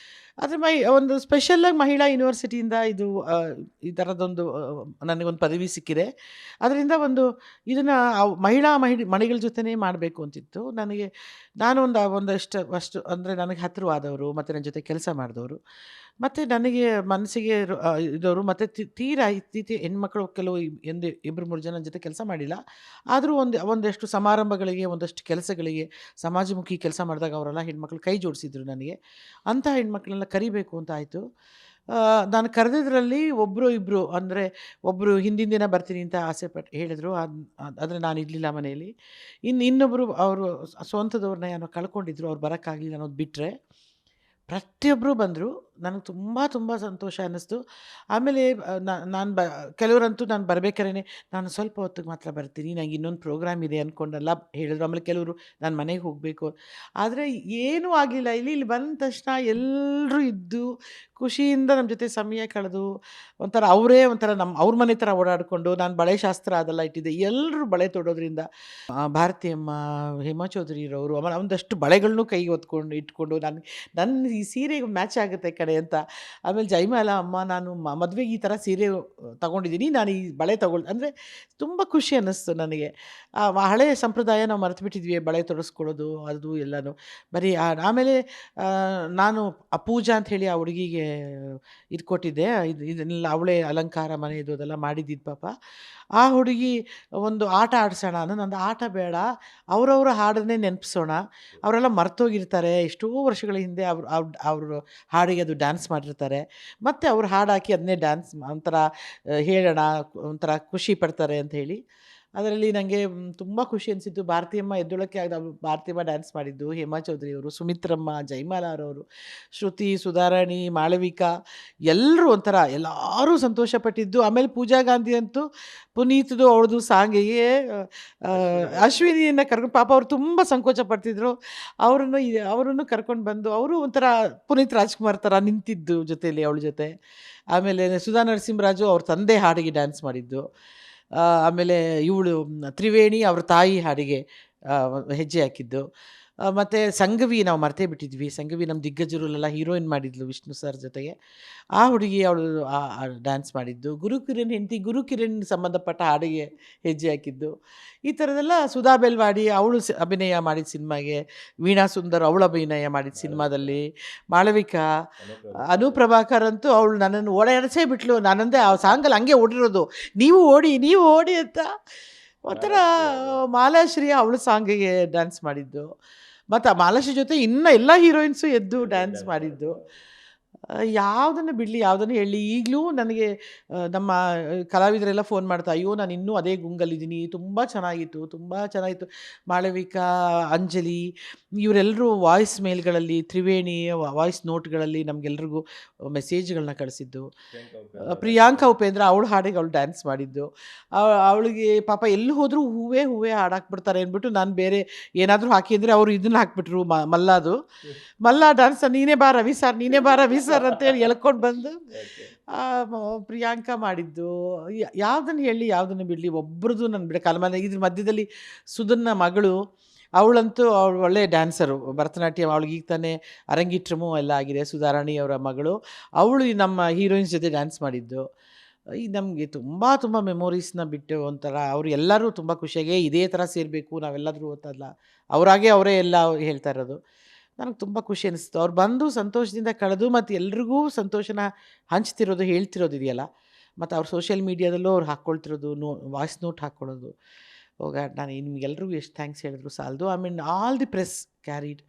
ಆದರೆ ಒಂದು ಸ್ಪೆಷಲ್ಲಾಗಿ ಮಹಿಳಾ ಯೂನಿವರ್ಸಿಟಿಯಿಂದ ಇದು ಈ ಥರದೊಂದು ನನಗೊಂದು ಪದವಿ ಸಿಕ್ಕಿದೆ. ಅದರಿಂದ ಇದನ್ನು ಮಣಿಗಳ ಜೊತೆನೇ ಮಾಡಬೇಕು ಅಂತಿತ್ತು ನನಗೆ. ನಾನು ಒಂದಷ್ಟು ಅಂದರೆ ನನಗೆ ಹತ್ತಿರವಾದವರು ಮತ್ತು ನನ್ನ ಜೊತೆ ಕೆಲಸ ಮಾಡಿದವರು ಮತ್ತು ನನಗೆ ಮನಸ್ಸಿಗೆ ಇದ್ದವರು ಮತ್ತು ತೀರಾ ಇತ್ತೀಚೆಗೆ ಹೆಣ್ಮಕ್ಳು ಕೆಲವು ಇಬ್ಬರು ಮೂರು ಜನ ಜೊತೆ ಕೆಲಸ ಮಾಡಿಲ್ಲ. ಆದರೂ ಒಂದಷ್ಟು ಸಮಾರಂಭಗಳಿಗೆ, ಒಂದಷ್ಟು ಕೆಲಸಗಳಿಗೆ, ಸಮಾಜಮುಖಿ ಕೆಲಸ ಮಾಡಿದಾಗ ಅವರೆಲ್ಲ ಹೆಣ್ಮಕ್ಳು ಕೈ ಜೋಡಿಸಿದ್ರು ನನಗೆ. ಅಂಥ ಹೆಣ್ಮಕ್ಳನ್ನೆಲ್ಲ ಕರಿಬೇಕು ಅಂತ ಆಯಿತು. ನಾನು ಕರೆದಿದ್ರಲ್ಲಿ ಒಬ್ಬರು ಇಬ್ಬರು, ಅಂದರೆ ಒಬ್ಬರು ಹಿಂದಿನ ದಿನ ಬರ್ತೀನಿ ಅಂತ ಹೇಳಿದರು. ಆದರೆ ನಾನು ಇರಲಿಲ್ಲ ಮನೆಯಲ್ಲಿ. ಇನ್ನೊಬ್ಬರು ಅವರು ಸ್ವಂತದವ್ರನ್ನ ಏನೋ ಕಳ್ಕೊಂಡಿದ್ರು, ಅವ್ರು ಬರೋಕ್ಕಾಗಲಿಲ್ಲ ಅನ್ನೋದು ಬಿಟ್ಟರೆ ಪ್ರತಿಯೊಬ್ಬರು ಬಂದರು. ನನಗೆ ತುಂಬ ತುಂಬ ಸಂತೋಷ ಅನ್ನಿಸ್ತು. ಆಮೇಲೆ ಕೆಲವರಂತೂ ನಾನು ಬರಬೇಕಾದ್ರೆ ನಾನು ಸ್ವಲ್ಪ ಹೊತ್ತಿಗೆ ಮಾತ್ರ ಬರ್ತೀನಿ, ನನಗೆ ಇನ್ನೊಂದು ಪ್ರೋಗ್ರಾಮ್ ಇದೆ ಅಂದ್ಕೊಂಡೆಲ್ಲ ಹೇಳಿದ್ರು. ಆಮೇಲೆ ಕೆಲವರು ನಾನು ಮನೆಗೆ ಹೋಗಬೇಕು. ಆದರೆ ಏನೂ ಆಗಲಿಲ್ಲ. ಇಲ್ಲಿ ಬಂದ ತಕ್ಷಣ ಎಲ್ಲರೂ ಇದ್ದು ಖುಷಿಯಿಂದ ನಮ್ಮ ಜೊತೆ ಸಮಯ ಕಳೆದು ಒಂಥರ ಅವ್ರ ಮನೆ ಥರ ಓಡಾಡಿಕೊಂಡು, ನಾನು ಬಳೆ ಶಾಸ್ತ್ರ ಅದೆಲ್ಲ ಇಟ್ಟಿದ್ದೆ. ಎಲ್ಲರೂ ಬಳೆ ತೊಡೋದ್ರಿಂದ ಭಾರತಿಯಮ್ಮ, ಹೇಮಾ ಚೌಧರಿರವರು, ಆಮೇಲೆ ಒಂದಷ್ಟು ಬಳೆಗಳನ್ನೂ ಕೈಗೆ ಇಟ್ಕೊಂಡು ನನ್ನ ಈ ಸೀರೆಗೆ ಮ್ಯಾಚ್ ಆಗುತ್ತೆ ಕಡೆ ಅಂತ. ಆಮೇಲೆ ಜೈಮಾಲ ಅಮ್ಮ, ನಾನು ಮದುವೆಗೆ ಈ ಥರ ಸೀರೆ ತಗೊಂಡಿದ್ದೀನಿ, ನಾನು ಈ ಬಳೆ ಅಂದರೆ ತುಂಬ ಖುಷಿ ಅನ್ನಿಸ್ತು ನನಗೆ. ಹಳೆಯ ಸಂಪ್ರದಾಯ ನಾವು ಮರೆತು ಬಿಟ್ಟಿದ್ವಿ, ಬಳೆ ತೊಡಸ್ಕೊಳ್ಳೋದು ಅದು ಎಲ್ಲನೂ ಬರೀ. ಆಮೇಲೆ ನಾನು ಪೂಜಾ ಅಂತ ಹೇಳಿ ಆ ಹುಡುಗಿಗೆ ಇದು ಕೊಟ್ಟಿದ್ದೆ. ಇದನ್ನೆಲ್ಲ ಅವಳೇ ಅಲಂಕಾರ ಮನೆಯದು ಅದೆಲ್ಲ ಮಾಡಿದ್ದಿದ್ದು ಪಾಪ. ಆ ಹುಡುಗಿ ಒಂದು ಆಟ ಆಡಿಸೋಣ ಅನ್ನೋ, ನಂದು ಆಟ ಬೇಡ, ಅವರವರ ಹಾಡನ್ನೇ ನೆನಪಿಸೋಣ. ಅವರೆಲ್ಲ ಮರ್ತೋಗಿರ್ತಾರೆ, ಎಷ್ಟೋ ವರ್ಷಗಳ ಹಿಂದೆ ಅವರು ಹಾಡಿಗೆ ಅದು ಡ್ಯಾನ್ಸ್ ಮಾಡಿರ್ತಾರೆ, ಮತ್ತು ಅವ್ರು ಹಾಡು ಹಾಕಿ ಅದನ್ನೇ ಡ್ಯಾನ್ಸ್ ಒಂಥರ ಹೇಳೋಣ, ಒಂಥರ ಖುಷಿ ಪಡ್ತಾರೆ ಅಂತ ಹೇಳಿ. ಅದರಲ್ಲಿ ನನಗೆ ತುಂಬ ಖುಷಿ ಅನಿಸಿದ್ದು. ಭಾರತಿಯಮ್ಮ ಎದ್ದೊಳಕ್ಕೆ ಭಾರತಿಯಮ್ಮ ಡ್ಯಾನ್ಸ್ ಮಾಡಿದ್ದು, ಹೇಮಾ ಚೌಧರಿಯವರು, ಸುಮಿತ್ರಮ್ಮ, ಜೈಮಾಲಾರವರು, ಶ್ರುತಿ, ಸುಧಾರಾಣಿ, ಮಾಳವಿಕಾ ಎಲ್ಲರೂ ಎಲ್ಲರೂ ಸಂತೋಷಪಟ್ಟಿದ್ದು. ಆಮೇಲೆ ಪೂಜಾ ಗಾಂಧಿ ಅಂತೂ ಪುನೀತ್ದು ಅವಳದು ಸಾಂಗಿಗೆ ಅಶ್ವಿನಿಯನ್ನು ಕರ್ಕೊಂಡು, ಪಾಪ ಅವ್ರು ತುಂಬ ಸಂಕೋಚ ಪಡ್ತಿದ್ರು. ಅವರನ್ನು ಕರ್ಕೊಂಡು ಬಂದು ಅವರು ಒಂಥರ ಪುನೀತ್ ರಾಜ್ಕುಮಾರ್ ಥರ ನಿಂತಿದ್ದು ಜೊತೆಯಲ್ಲಿ ಅವಳ ಜೊತೆ. ಆಮೇಲೆ ಸುಧಾ ನರಸಿಂಹರಾಜು ಅವ್ರ ತಂದೆ ಹಾಡಿಗೆ ಡ್ಯಾನ್ಸ್ ಮಾಡಿದ್ದು. ಆಮೇಲೆ ಇವಳು ತ್ರಿವೇಣಿ ಅವ್ರ ತಾಯಿ ಹಾಡಿಗೆ ಹೆಜ್ಜೆ ಹಾಕಿದ್ದು. ಮತ್ತು ಸಂಘವಿ ನಾವು ಮರ್ತೇ ಬಿಟ್ಟಿದ್ವಿ. ಸಂಘವಿ ನಮ್ಮ ದಿಗ್ಗಜರಲ್ಲೆಲ್ಲ ಹೀರೋಯಿನ್ ಮಾಡಿದ್ಲು ವಿಷ್ಣು ಸರ್ ಜೊತೆಗೆ. ಆ ಹುಡುಗಿ ಅವಳು ಡ್ಯಾನ್ಸ್ ಮಾಡಿದ್ದು. ಗುರುಕಿರಣ್ ಹೆಂಡತಿ ಗುರುಕಿರಣ್ ಸಂಬಂಧಪಟ್ಟ ಹಾಡಿಗೆ ಹೆಜ್ಜೆ ಹಾಕಿದ್ದು. ಈ ಥರದೆಲ್ಲ ಸುಧಾ ಬೆಲ್ವಾಡಿ ಅವಳು ಅಭಿನಯ ಮಾಡಿದ ಸಿನಿಮಾಗೆ, ವೀಣಾ ಸುಂದರ್ ಅವಳು ಅಭಿನಯ ಮಾಡಿದ ಸಿನಿಮಾದಲ್ಲಿ, ಮಾಳವಿಕಾ, ಅನುಪ್ರಭಾಕರ್ ಅಂತೂ ಅವಳು ನನ್ನನ್ನು ಓಡಾಡಿಸೇ ಬಿಟ್ಲು. ನಾನಂದೆ ಆ ಸಾಂಗಲ್ಲಿ ಹಂಗೆ ಓಡಿರೋದು, ನೀವು ಓಡಿ ಅಂತ. ಒಂಥರ ಮಾಲಾಶ್ರೀ ಅವಳು ಸಾಂಗಿಗೆ ಡ್ಯಾನ್ಸ್ ಮಾಡಿದ್ದು. ಮತ್ತು ಆ ಮಾಲಾಶ್ರೀ ಜೊತೆ ಎಲ್ಲ ಹೀರೋಯಿನ್ಸು ಎದ್ದು ಡ್ಯಾನ್ಸ್ ಮಾಡಿದ್ದು. ಯಾವುದನ್ನು ಬಿಡಲಿ, ಯಾವುದನ್ನು ಹೇಳಲಿ, ಈಗಲೂ ನನಗೆ ನಮ್ಮ ಕಲಾವಿದರೆಲ್ಲ ಫೋನ್ ಮಾಡ್ತಾ, ಅಯ್ಯೋ ನಾನು ಇನ್ನೂ ಅದೇ ಗುಂಗಲ್ಲಿದ್ದೀನಿ, ತುಂಬ ಚೆನ್ನಾಗಿತ್ತು, ತುಂಬ ಚೆನ್ನಾಗಿತ್ತು. ಮಾಳವಿಕಾ, ಅಂಜಲಿ ಇವರೆಲ್ಲರೂ ವಾಯ್ಸ್ ಮೇಲ್ಗಳಲ್ಲಿ, ತ್ರಿವೇಣಿ ವಾಯ್ಸ್ ನೋಟ್ಗಳಲ್ಲಿ ನಮಗೆಲ್ರಿಗೂ ಮೆಸೇಜ್ಗಳನ್ನ ಕಳಿಸಿದ್ದು. ಪ್ರಿಯಾಂಕಾ ಉಪೇಂದ್ರ ಅವಳು ಹಾಡಿಗೆ ಅವಳು ಡ್ಯಾನ್ಸ್ ಮಾಡಿದ್ದು. ಅವಳಿಗೆ ಪಾಪ ಎಲ್ಲಿ ಹೋದರೂ ಹೂವೇ ಹೂವೇ ಹಾಡಾಕ್ಬಿಡ್ತಾರೆ ಅಂದ್ಬಿಟ್ಟು ನಾನು ಬೇರೆ ಏನಾದರೂ ಹಾಕಿ ಅಂದರೆ ಅವರು ಇದನ್ನು ಹಾಕ್ಬಿಟ್ರು, ಮಲ್ಲಾದು ಮಲ್ಲ ಡ್ಯಾನ್ಸ್, ನೀನೇ ಬಾ ರವಿ ಸರ್, ನೀನೇ ಬಾ ರವಿ ಸರ್ ಅಂತೇಳಿ ಎಳ್ಕೊಂಡು ಬಂದು ಪ್ರಿಯಾಂಕಾ ಮಾಡಿದ್ದು. ಯಾವುದನ್ನು ಹೇಳಲಿ, ಯಾವುದನ್ನು ಬಿಡಲಿ, ಒಬ್ರದ್ದು ನಾನು ಬಿಡೋಕ್ಕಲ್ಲ. ಮನೆ ಇದ್ರ ಮಧ್ಯದಲ್ಲಿ ಸುಧನ್ನ ಮಗಳು, ಅವಳಂತೂ ಅವಳು ಒಳ್ಳೆ ಡ್ಯಾನ್ಸರು, ಭರತನಾಟ್ಯ. ಅವಳಿಗೆ ಈಗ ತಾನೇ ಅರಂಗಿಟ್ರಮು ಎಲ್ಲ ಆಗಿದೆ, ಸುಧಾರಾಣಿ ಅವರ ಮಗಳು. ಅವಳು ಈ ನಮ್ಮ ಹೀರೋಯಿನ್ಸ್ ಜೊತೆ ಡ್ಯಾನ್ಸ್ ಮಾಡಿದ್ದು. ಈಗ ನಮಗೆ ತುಂಬ ತುಂಬ ಮೆಮೊರೀಸ್ನ ಬಿಟ್ಟು ಒಂಥರ ಅವರು ಎಲ್ಲರೂ ತುಂಬ ಖುಷಿಯಾಗಿ ಇದೇ ಥರ ಸೇರಬೇಕು ನಾವೆಲ್ಲಾದರೂ ಓದ್ತಲ್ಲ, ಅವರಾಗೆ ಅವರೇ ಎಲ್ಲ ಹೇಳ್ತಾ ಇರೋದು. ನನಗೆ ತುಂಬ ಖುಷಿ ಅನಿಸ್ತು ಅವ್ರು ಬಂದು ಸಂತೋಷದಿಂದ ಕಳೆದು, ಮತ್ತು ಎಲ್ರಿಗೂ ಸಂತೋಷನ ಹಂಚ್ತಿರೋದು, ಹೇಳ್ತಿರೋದು ಇದೆಯಲ್ಲ. ಮತ್ತು ಅವ್ರು ಸೋಷಿಯಲ್ ಮೀಡಿಯಾದಲ್ಲೂ ಅವ್ರು ಹಾಕ್ಕೊಳ್ತಿರೋದು, ವಾಯ್ಸ್ ನೋಟ್ ಹಾಕ್ಕೊಳ್ಳೋದು. ಹೋಗ ನಾನು ನಿಮಗೆಲ್ರಿಗೂ ಎಷ್ಟು ಥ್ಯಾಂಕ್ಸ್ ಹೇಳಿದ್ರು ಸಾಲದು. I mean all the press carried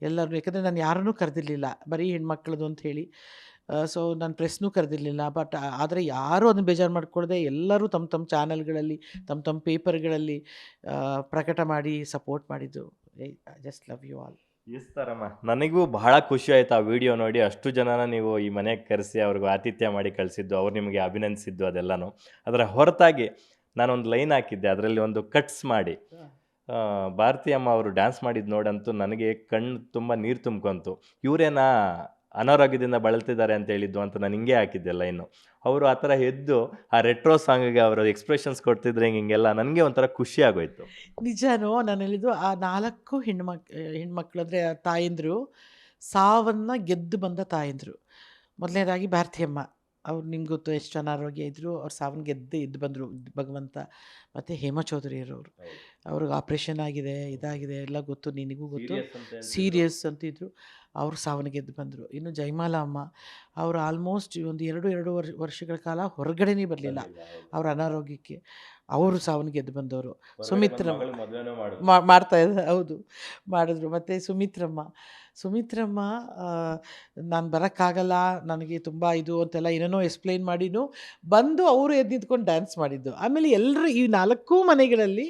ಎಲ್ಲರೂ, ಯಾಕಂದರೆ ನಾನು ಯಾರನ್ನೂ ಕರೆದಿರಲಿಲ್ಲ, ಬರೀ ಹೆಣ್ಮಕ್ಳದು ಅಂತ ಹೇಳಿ. ಸೊ ನಾನು ಪ್ರೆಸ್ನೂ ಕರೆದಿರಲಿಲ್ಲ. ಬಟ್ ಆದರೆ ಯಾರೂ ಅದನ್ನು ಬೇಜಾರು ಮಾಡ್ಕೊಳ್ಳದೆ ಎಲ್ಲರೂ ತಮ್ಮ ತಮ್ಮ ಚಾನಲ್ಗಳಲ್ಲಿ, ತಮ್ಮ ತಮ್ಮ ಪೇಪರ್ಗಳಲ್ಲಿ ಪ್ರಕಟ ಮಾಡಿ ಸಪೋರ್ಟ್ ಮಾಡಿದ್ದು. Just love you all.
Yes ತರಮ್ಮ, ನನಗೂ ಬಹಳ ಖುಷಿ ಆಯ್ತು ಆ ವಿಡಿಯೋ ನೋಡಿ. ಅಷ್ಟು ಜನನ ನೀವು ಈ ಮನೆಗೆ ಕರೆಸಿ ಅವ್ರಿಗೆ ಆತಿಥ್ಯ ಮಾಡಿ ಕಳಿಸಿದ್ದು, ಅವ್ರು ನಿಮಗೆ ಅಭಿನಂದಿಸಿದ್ದು ಅದೆಲ್ಲನೂ. ಅದರ ಹೊರತಾಗಿ ನಾನೊಂದು ಲೈನ್ ಹಾಕಿದ್ದೆ, ಅದರಲ್ಲಿ ಒಂದು ಕಟ್ಸ್ ಮಾಡಿ ಭಾರತಿ ಅಮ್ಮ ಅವರು ಡ್ಯಾನ್ಸ್ ಮಾಡಿದ್ದು ನೋಡಂತೂ ನನಗೆ ಕಣ್ಣು ತುಂಬ ನೀರು ತುಂಬ್ಕೊಂತು. ಇವರೇನಾ ಅನಾರೋಗ್ಯದಿಂದ ಬಳಲ್ತಿದ್ದಾರೆ ಅಂತ ಹೇಳಿದ್ದು ಅಂತ ನಾನು ಹಿಂಗೆ ಹಾಕಿದ್ದೆ ಲೈನು. ಅವರು ಆ ಥರ ಎದ್ದು ಆ ರೆಟ್ರೋ ಸಾಂಗಿಗೆ ಅವರು ಎಕ್ಸ್ಪ್ರೆಷನ್ಸ್ ಕೊಡ್ತಿದ್ರೆ ಹಿಂಗೆಲ್ಲ ನನಗೆ ಒಂಥರ ಖುಷಿ ಆಗೋಯ್ತು.
ನಿಜನೋ, ನಾನು ಹೇಳಿದ್ದು ಆ 4 ಹೆಣ್ಮಕ್ಳು ಅಂದರೆ ತಾಯಂದರು, ಸಾವನ್ನು ಗೆದ್ದು ಬಂದ ತಾಯಂದರು. ಮೊದಲನೇದಾಗಿ ಭಾರತಿಯಮ್ಮ, ಅವ್ರು ನಿಮ್ಗೆ ಗೊತ್ತು ಎಷ್ಟು ಅನಾರೋಗ್ಯ ಇದ್ದರು, ಅವ್ರು ಸಾವನ್ನು ಎದ್ದು ಬಂದರು ಭಗವಂತ. ಮತ್ತು ಹೇಮಾ ಚೌಧರಿಯರವರು, ಅವ್ರಿಗೆ ಆಪ್ರೇಷನ್ ಆಗಿದೆ, ಇದಾಗಿದೆ ಎಲ್ಲ ಗೊತ್ತು, ನಿನಗೂ ಗೊತ್ತು, ಸೀರಿಯಸ್ ಅಂತಿದ್ರು. ಅವರು ಸಾವನ್ನು ಗೆದ್ದು ಬಂದರು. ಇನ್ನು ಜಯಮಾಲಾ ಅಮ್ಮ, ಅವರು ಆಲ್ಮೋಸ್ಟ್ ಒಂದು 2 ವರ್ಷಗಳ ಕಾಲ ಹೊರಗಡೆನೇ ಬರಲಿಲ್ಲ ಅವ್ರ ಅನಾರೋಗ್ಯಕ್ಕೆ. ಅವರು ಸಾವನ್ನು ಗೆದ್ದು ಬಂದವರು. ಸುಮಿತ್ರಮ್ಮ ಮಾಡ್ತಾ ಇದ್ದಾರೆ, ಹೌದು ಮಾಡಿದ್ರು. ಮತ್ತು ಸುಮಿತ್ರಮ್ಮ ನಾನು ಬರೋಕ್ಕಾಗಲ್ಲ, ನನಗೆ ತುಂಬ ಇದು ಅಂತೆಲ್ಲ ಏನೇನೋ ಎಕ್ಸ್ಪ್ಲೈನ್ ಮಾಡಿನೂ ಬಂದು ಅವರು ಎದ್ದು ನಿಂತ್ಕೊಂಡು ಡ್ಯಾನ್ಸ್ ಮಾಡಿದ್ದು. ಆಮೇಲೆ ಎಲ್ಲರೂ ಈ 4 ಮನೆಗಳಲ್ಲಿ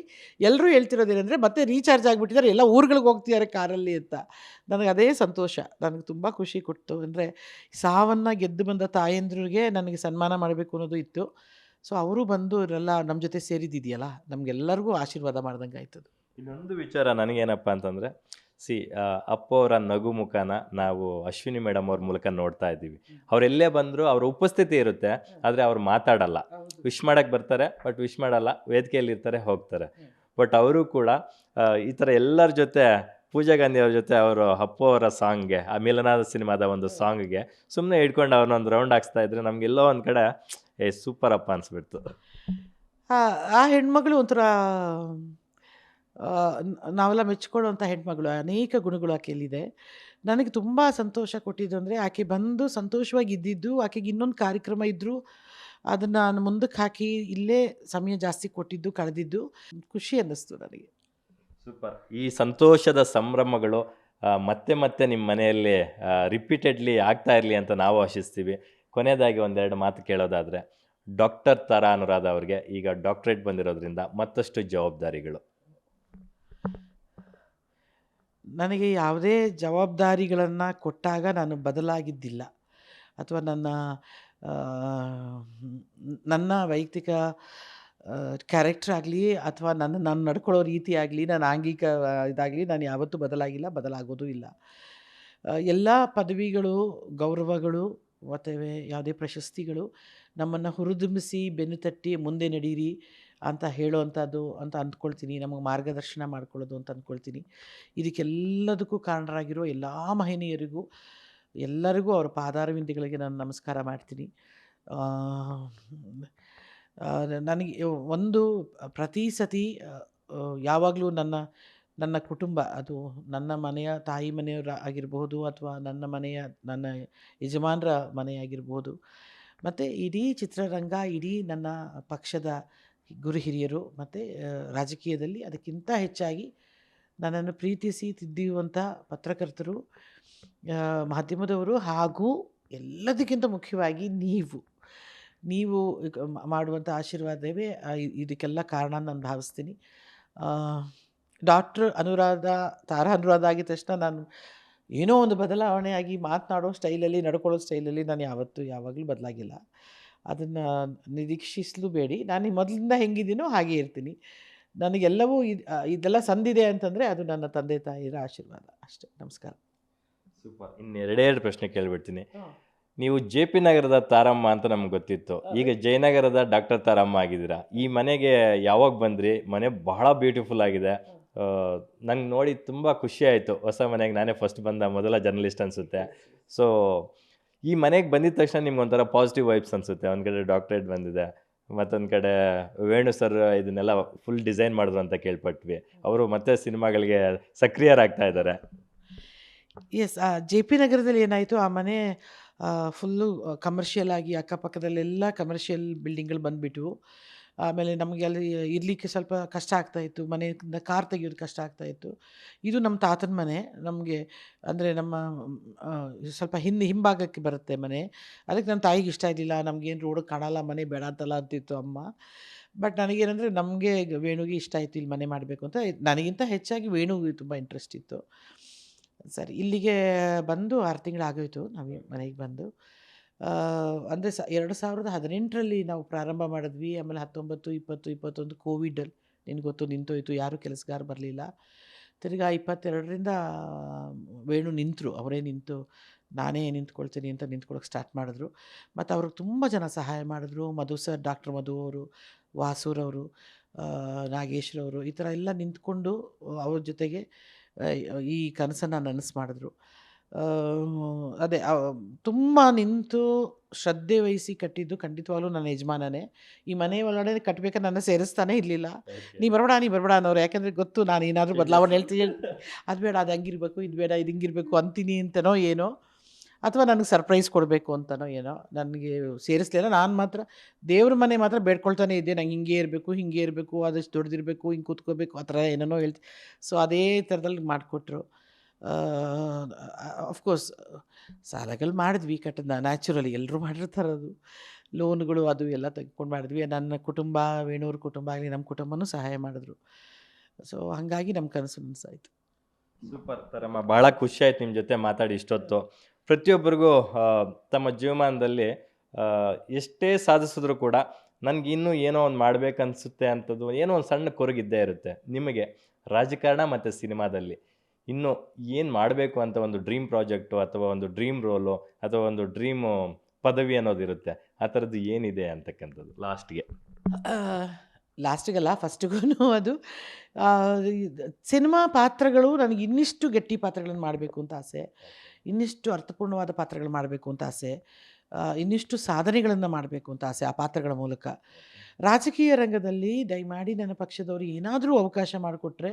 ಎಲ್ಲರೂ ಹೇಳ್ತಿರೋದೇನೆಂದರೆ ಮತ್ತೆ ರೀಚಾರ್ಜ್ ಆಗಿಬಿಟ್ಟಿದ್ದಾರೆ, ಎಲ್ಲ ಊರುಗಳಿಗೆ ಹೋಗ್ತಿದ್ದಾರೆ ಕಾರಲ್ಲಿ ಅಂತ. ನನಗೆ ಅದೇ ಸಂತೋಷ, ನನಗೆ ತುಂಬ ಖುಷಿ ಕೊಡ್ತು. ಅಂದರೆ ಸಾವನ್ನು ಗೆದ್ದು ಬಂದ ತಾಯಂದ್ರಿಗೆ ನನಗೆ ಸನ್ಮಾನ ಮಾಡಬೇಕು ಅನ್ನೋದು ಇತ್ತು. ಸೊ ಅವರು ಬಂದು ಇವರೆಲ್ಲ ನಮ್ಮ ಜೊತೆ ಸೇರಿದ್ದಿದೆಯಲ್ಲ, ನಮಗೆಲ್ಲರಿಗೂ ಆಶೀರ್ವಾದ ಮಾಡ್ದಂಗೆ ಆಯ್ತದು.
ಇನ್ನೊಂದು ವಿಚಾರ ನನಗೇನಪ್ಪ ಅಂತಂದರೆ, ಅಪ್ಪು ಅವರ ನಗು ಮುಖನ ನಾವು ಅಶ್ವಿನಿ ಮೇಡಮ್ ಅವ್ರ ಮೂಲಕ ನೋಡ್ತಾ ಇದ್ದೀವಿ. ಅವರೆಲ್ಲೇ ಬಂದರೂ ಅವ್ರ ಉಪಸ್ಥಿತಿ ಇರುತ್ತೆ, ಆದರೆ ಅವ್ರು ಮಾತಾಡಲ್ಲ. ವಿಶ್ ಮಾಡೋಕ್ಕೆ ಬರ್ತಾರೆ, ಬಟ್ ವಿಶ್ ಮಾಡಲ್ಲ, ವೇದಿಕೆಯಲ್ಲಿ ಇರ್ತಾರೆ, ಹೋಗ್ತಾರೆ. ಬಟ್ ಅವರು ಕೂಡ ಈ ಥರ ಎಲ್ಲರ ಜೊತೆ, ಪೂಜಾ ಗಾಂಧಿ ಅವ್ರ ಜೊತೆ ಅವರು ಅಪ್ಪು ಅವರ ಸಾಂಗ್ಗೆ, ಆ ಮಿಲನಾದ ಸಿನಿಮಾದ ಒಂದು ಸಾಂಗ್ಗೆ ಸುಮ್ಮನೆ ಹಿಡ್ಕೊಂಡು ಅವ್ರನ್ನೊಂದು ರೌಂಡ್ ಹಾಕ್ಸ್ತಾ ಇದ್ರೆ ನಮಗೆಲ್ಲೋ ಒಂದು ಕಡೆ ಸೂಪರ್ ಅಪ್ಪ ಅನಿಸ್ಬಿಡ್ತು.
ಆ ಹೆಣ್ಮಗಳು ಒಂಥರ ನಾವೆಲ್ಲ ಮೆಚ್ಕೊಳ್ಳುವಂಥ ಹೆಣ್ಮಗಳು. ಅನೇಕ ಗುಣಗಳು ಆಕೆಯಲ್ಲಿದೆ. ನನಗೆ ತುಂಬ ಸಂತೋಷ ಕೊಟ್ಟಿದ್ದು ಅಂದರೆ, ಆಕೆ ಬಂದು ಸಂತೋಷವಾಗಿ ಇದ್ದಿದ್ದು. ಆಕೆಗೆ ಇನ್ನೊಂದು ಕಾರ್ಯಕ್ರಮ ಇದ್ದರೂ ಅದನ್ನು ನಾನು ಮುಂದಕ್ಕೆ ಹಾಕಿ ಇಲ್ಲೇ ಸಮಯ ಜಾಸ್ತಿ ಕೊಟ್ಟಿದ್ದು, ಕಳೆದಿದ್ದು ಖುಷಿ ಅನ್ನಿಸ್ತು ನನಗೆ.
ಸೂಪರ್. ಈ ಸಂತೋಷದ ಸಂಭ್ರಮಗಳು ಮತ್ತೆ ಮತ್ತೆ ನಿಮ್ಮ ಮನೆಯಲ್ಲಿ ರಿಪೀಟೆಡ್ಲಿ ಆಗ್ತಾ ಇರಲಿ ಅಂತ ನಾವು ಆಶಿಸ್ತೀವಿ. ಕೊನೆಯದಾಗಿ ಒಂದೆರಡು ಮಾತು ಕೇಳೋದಾದರೆ, ಡಾಕ್ಟರ್ ತಾರಾ ಅನುರಾಧ ಅವ್ರಿಗೆ ಈಗ ಡಾಕ್ಟ್ರೇಟ್ ಬಂದಿರೋದ್ರಿಂದ ಮತ್ತಷ್ಟು ಜವಾಬ್ದಾರಿಗಳು.
ನನಗೆ ಯಾವುದೇ ಜವಾಬ್ದಾರಿಗಳನ್ನು ಕೊಟ್ಟಾಗ ನಾನು ಬದಲಾಗಿದ್ದಿಲ್ಲ, ಅಥವಾ ನನ್ನ ವೈಯಕ್ತಿಕ ಕ್ಯಾರೆಕ್ಟರ್ ಆಗಲಿ, ಅಥವಾ ನಾನು ನಡ್ಕೊಳ್ಳೋ ರೀತಿ ಆಗಲಿ, ನನ್ನ ಆಂಗಿಕ ಇದಾಗಲಿ ನಾನು ಯಾವತ್ತೂ ಬದಲಾಗೋದು ಇಲ್ಲ. ಎಲ್ಲ ಪದವಿಗಳು, ಗೌರವಗಳು ಮತ್ತು ಯಾವುದೇ ಪ್ರಶಸ್ತಿಗಳು ನಮ್ಮನ್ನು ಹುರಿದುಂಬಿಸಿ ಬೆನ್ನು ತಟ್ಟಿ ಮುಂದೆ ನಡೀರಿ ಅಂತ ಹೇಳೋವಂಥದ್ದು ಅಂತ ಅಂದ್ಕೊಳ್ತೀನಿ. ನಮಗೆ ಮಾರ್ಗದರ್ಶನ ಮಾಡ್ಕೊಳ್ಳೋದು ಅಂತ ಅಂದ್ಕೊಳ್ತೀನಿ. ಇದಕ್ಕೆಲ್ಲದಕ್ಕೂ ಕಾರಣರಾಗಿರೋ ಎಲ್ಲ ಮಹನೀಯರಿಗೂ, ಎಲ್ಲರಿಗೂ ಅವರ ಪಾದಾರವಿಂದಗಳಿಗೆ ನಾನು ನಮಸ್ಕಾರ ಮಾಡ್ತೀನಿ. ನನಗೆ ಒಂದು ಪ್ರತಿ ಸತಿ ಯಾವಾಗಲೂ ನನ್ನ ಕುಟುಂಬ, ಅದು ನನ್ನ ಮನೆಯ ತಾಯಿ ಮನೆಯವರ ಆಗಿರಬಹುದು, ಅಥವಾ ನನ್ನ ಯಜಮಾನರ ಮನೆಯಾಗಿರ್ಬೋದು, ಮತ್ತು ಇಡೀ ಚಿತ್ರರಂಗ, ಇಡೀ ನನ್ನ ಪಕ್ಷದ ಗುರು ಹಿರಿಯರು, ಮತ್ತು ರಾಜಕೀಯದಲ್ಲಿ ಅದಕ್ಕಿಂತ ಹೆಚ್ಚಾಗಿ ನನ್ನನ್ನು ಪ್ರೀತಿಸಿ ತಿದ್ದಿರುವಂಥ ಪತ್ರಕರ್ತರು, ಮಾಧ್ಯಮದವರು, ಹಾಗೂ ಎಲ್ಲದಕ್ಕಿಂತ ಮುಖ್ಯವಾಗಿ ನೀವು ಮಾಡುವಂಥ ಆಶೀರ್ವಾದವೇ ಇದಕ್ಕೆಲ್ಲ ಕಾರಣ ಅಂತ ನಾನು ಭಾವಿಸ್ತೀನಿ. ಡಾಕ್ಟ್ರ್ ಅನುರಾಧ, ತಾರಾ ಅನುರಾಧ ಆಗಿದ ತಕ್ಷಣ ನಾನು ಏನೋ ಒಂದು ಬದಲಾವಣೆಯಾಗಿ ಮಾತನಾಡೋ ಸ್ಟೈಲಲ್ಲಿ, ನಡ್ಕೊಳ್ಳೋ ಸ್ಟೈಲಲ್ಲಿ ನಾನು ಯಾವಾಗಲೂ ಬದಲಾಗಿಲ್ಲ. ಅದನ್ನು ನಿರೀಕ್ಷಿಸಲೂಬೇಡಿ. ನಾನು ಮೊದಲಿಂದ ಹೆಂಗಿದ್ದೀನೋ ಹಾಗೇ ಇರ್ತೀನಿ. ನನಗೆಲ್ಲವೂ ಇದೆಲ್ಲ ಸಂದಿದೆ ಅಂತಂದರೆ ಅದು ನನ್ನ ತಂದೆ ತಾಯಿಯರ ಆಶೀರ್ವಾದ ಅಷ್ಟೇ. ನಮಸ್ಕಾರ.
ಸೂಪರ್. ಇನ್ನು ಎರಡೇ ಪ್ರಶ್ನೆ ಕೇಳ್ಬಿಡ್ತೀನಿ. ನೀವು ಜೆ ಪಿ ನಗರದ ತಾರಮ್ಮ ಅಂತ ನಮ್ಗೆ ಗೊತ್ತಿತ್ತು, ಈಗ ಜಯನಗರದ ಡಾಕ್ಟರ್ ತಾರಮ್ಮ ಆಗಿದ್ದೀರಾ. ಈ ಮನೆಗೆ ಯಾವಾಗ ಬಂದ್ರಿ? ಮನೆ ಬಹಳ ಬ್ಯೂಟಿಫುಲ್ ಆಗಿದೆ. ನಂಗೆ ನೋಡಿ ತುಂಬ ಖುಷಿ ಆಯಿತು. ಹೊಸ ಮನೆಗೆ ನಾನೇ ಫಸ್ಟ್ ಬಂದ ಮೊದಲ ಜರ್ನಲಿಸ್ಟ್ ಅನಿಸುತ್ತೆ. ಸೊ ಈ ಮನೆಗೆ ಬಂದಿದ ತಕ್ಷಣ ನಿಮ್ಗೆ ಒಂಥರ ಪಾಸಿಟಿವ್ ವೈಬ್ಸ್ ಅನಿಸುತ್ತೆ. ಒಂದು ಕಡೆ ಡಾಕ್ಟ್ರೇಟ್ ಬಂದಿದೆ, ಮತ್ತೊಂದು ಕಡೆ ವೇಣು ಸರ್ ಇದನ್ನೆಲ್ಲ ಫುಲ್ ಡಿಸೈನ್ ಮಾಡಿದ್ರು ಅಂತ ಕೇಳ್ಪಟ್ವಿ. ಅವರು ಮತ್ತೆ ಸಿನಿಮಾಗಳಿಗೆ ಸಕ್ರಿಯರಾಗ್ತಾ ಇದ್ದಾರೆ.
ಎಸ್, ಜೆ ಪಿ ನಗರದಲ್ಲಿ ಏನಾಯಿತು, ಆ ಮನೆ ಫುಲ್ಲು ಕಮರ್ಷಿಯಲ್ ಆಗಿ ಅಕ್ಕಪಕ್ಕದಲ್ಲೆಲ್ಲ ಕಮರ್ಷಿಯಲ್ ಬಿಲ್ಡಿಂಗ್ಗಳು ಬಂದುಬಿಟ್ವು. ಆಮೇಲೆ ನಮಗೆ ಅಲ್ಲಿ ಇರಲಿಕ್ಕೆ ಸ್ವಲ್ಪ ಕಷ್ಟ ಆಗ್ತಾಯಿತ್ತು. ಮನೆಯಿಂದ ಕಾರ್ ತೆಗೆಯೋದು ಕಷ್ಟ ಆಗ್ತಾಯಿತ್ತು. ಇದು ನಮ್ಮ ತಾತನ ಮನೆ. ನಮಗೆ ಅಂದರೆ ನಮ್ಮ ಸ್ವಲ್ಪ ಹಿಂಭಾಗಕ್ಕೆ ಬರುತ್ತೆ ಮನೆ. ಅದಕ್ಕೆ ನನ್ನ ತಾಯಿಗೆ ಇಷ್ಟ ಇರಲಿಲ್ಲ. ನಮಗೇನು ರೋಡಿಗೆ ಕಾಣಲ್ಲ, ಮನೆ ಬೇಡ ಅಂತಲ್ಲ ಅಂತಿತ್ತು ಅಮ್ಮ. ಬಟ್ ನನಗೇನೆಂದರೆ ನಮಗೆ ವೇಣುಗೆ ಇಷ್ಟ ಆಯಿತು ಇಲ್ಲಿ ಮನೆ ಮಾಡಬೇಕು ಅಂತ. ನನಗಿಂತ ಹೆಚ್ಚಾಗಿ ವೇಣುಗೆ ತುಂಬ ಇಂಟ್ರೆಸ್ಟ್ ಇತ್ತು. ಸರಿ, ಇಲ್ಲಿಗೆ ಬಂದು 6 ತಿಂಗಳಾಗೋಯಿತು ನಾವು ಮನೆಗೆ ಬಂದು. ಅಂದರೆ 2018ರಲ್ಲಿ ನಾವು ಪ್ರಾರಂಭ ಮಾಡಿದ್ವಿ. ಆಮೇಲೆ 19, 20, 21 ಕೋವಿಡಲ್ಲಿ ನಿನಗೆ ಗೊತ್ತು ನಿಂತೋಯ್ತು, ಯಾರೂ ಕೆಲಸಗಾರ ಬರಲಿಲ್ಲ. ತಿರ್ಗಾ 22ರಿಂದ ವೇಣು ನಿಂತರು. ಅವರೇ ನಿಂತು ನಾನೇ ನಿಂತ್ಕೊಳ್ತೀನಿ ಅಂತ ನಿಂತ್ಕೊಳ್ಳೋಕೆ ಸ್ಟಾರ್ಟ್ ಮಾಡಿದ್ರು. ಮತ್ತು ಅವ್ರಿಗೆ ತುಂಬ ಜನ ಸಹಾಯ ಮಾಡಿದ್ರು. ಮಧು ಸರ್, ಡಾಕ್ಟರ್ ಮಧು ಅವರು, ವಾಸೂರವರು, ನಾಗೇಶ್ರವರು, ಈ ಥರ ಎಲ್ಲ ನಿಂತ್ಕೊಂಡು ಅವ್ರ ಜೊತೆಗೆ ಈ ಕನಸನ್ನು ನನಸು ಮಾಡಿದ್ರು. ಅದೇ ತುಂಬ ನಿಂತು ಶ್ರದ್ಧೆ ವಹಿಸಿ ಕಟ್ಟಿದ್ದು ಖಂಡಿತವಾಗ್ಲೂ ನನ್ನ ಯಜಮಾನನೇ. ಈ ಮನೆ ಒಳಗಡೆ ಕಟ್ಟಬೇಕಾದ್ರೆ ನನ್ನ ಸೇರಿಸ್ತಾನೇ ಇರಲಿಲ್ಲ. ನೀ ಬರಬೇಡ ಅನ್ನೋರು. ಯಾಕೆಂದರೆ ಗೊತ್ತು ನಾನು ಏನಾದರೂ ಬದಲಾವಣೆ ಹೇಳ್ತೀನಿ, ಅದು ಬೇಡ, ಅದು ಹಂಗಿರ್ಬೇಕು, ಇದು ಬೇಡ, ಇದು ಹಿಂಗಿರಬೇಕು ಅಂತೀನಿ ಅಂತನೋ ಏನೋ, ಅಥವಾ ನನಗೆ ಸರ್ಪ್ರೈಸ್ ಕೊಡಬೇಕು ಅಂತನೋ ಏನೋ ನನಗೆ ಸೇರಿಸಲಿಲ್ಲ. ನಾನು ಮಾತ್ರ ದೇವ್ರ ಮನೆ ಮಾತ್ರ ಬೇಡ್ಕೊಳ್ತಾನೆ ಇದ್ದೆ. ನಂಗೆ ಹಿಂಗೆ ಇರಬೇಕು, ಆದಷ್ಟು ದೊಡ್ಡದಿರಬೇಕು, ಹಿಂಗೆ ಕೂತ್ಕೋಬೇಕು, ಆ ಥರ ಏನೇನೋ ಹೇಳ್ತೀನಿ. ಸೊ ಅದೇ ಥರದಲ್ಲಿ ಮಾಡಿಕೊಟ್ರು. ಅಫ್ಕೋರ್ಸ್ ಸಾಲಗಳು ಮಾಡಿದ್ವಿ, ನ್ಯಾಚುರಲಿ ಎಲ್ಲರೂ ಮಾಡಿರ್ತಾರೆ ಅದು. ಲೋನ್ಗಳು ಅದು ಎಲ್ಲ ತೆಗೆದುಕೊಂಡು ಮಾಡಿದ್ವಿ. ನನ್ನ ಕುಟುಂಬ, ವೇಣೂರ ಕುಟುಂಬ ಆಗಲಿ ನಮ್ಮ ಕುಟುಂಬನೂ ಸಹಾಯ ಮಾಡಿದ್ರು. ಸೊ ಹಾಗಾಗಿ ನಮ್ಮ ಕನಸು ನನಸಾಯಿತು.
ಸೂಪರ್ ತಾರಮ್ಮ, ಭಾಳ ಖುಷಿ ಆಯ್ತು ನಿಮ್ಮ ಜೊತೆ ಮಾತಾಡಿ ಇಷ್ಟೊತ್ತು. ಪ್ರತಿಯೊಬ್ಬರಿಗೂ ತಮ್ಮ ಜೀವಮಾನದಲ್ಲಿ ಎಷ್ಟೇ ಸಾಧಿಸಿದ್ರು ಕೂಡ ನನಗೆ ಇನ್ನೂ ಏನೋ ಒಂದು ಮಾಡಬೇಕನ್ಸುತ್ತೆ ಅಂಥದ್ದು ಏನೋ ಒಂದು ಸಣ್ಣ ಕೊರಗಿದ್ದೇ ಇರುತ್ತೆ. ನಿಮಗೆ ರಾಜಕಾರಣ ಮತ್ತು ಸಿನಿಮಾದಲ್ಲಿ ಇನ್ನೂ ಏನು ಮಾಡಬೇಕು ಅಂತ ಒಂದು ಡ್ರೀಮ್ ಪ್ರಾಜೆಕ್ಟು ಅಥವಾ ಒಂದು ಡ್ರೀಮ್ ರೋಲು ಅಥವಾ ಒಂದು ಡ್ರೀಮು ಪದವಿ ಅನ್ನೋದಿರುತ್ತೆ, ಆ ಥರದ್ದು ಏನಿದೆ ಅಂತಕ್ಕಂಥದ್ದು
ಲಾಸ್ಟಿಗಲ್ಲ ಫಸ್ಟಿಗೂ ಅದು ಸಿನಿಮಾ ಪಾತ್ರಗಳು ನನಗೆ ಇನ್ನಿಷ್ಟು ಗಟ್ಟಿ ಪಾತ್ರಗಳನ್ನು ಮಾಡಬೇಕು ಅಂತ ಆಸೆ, ಇನ್ನಿಷ್ಟು ಅರ್ಥಪೂರ್ಣವಾದ ಪಾತ್ರಗಳು ಮಾಡಬೇಕು ಅಂತ ಆಸೆ, ಇನ್ನಿಷ್ಟು ಸಾಧನೆಗಳನ್ನು ಮಾಡಬೇಕು ಅಂತ ಆಸೆ ಆ ಪಾತ್ರಗಳ ಮೂಲಕ. ರಾಜಕೀಯ ರಂಗದಲ್ಲಿ ದಯಮಾಡಿ ನನ್ನ ಪಕ್ಷದವರು ಏನಾದರೂ ಅವಕಾಶ ಮಾಡಿಕೊಟ್ರೆ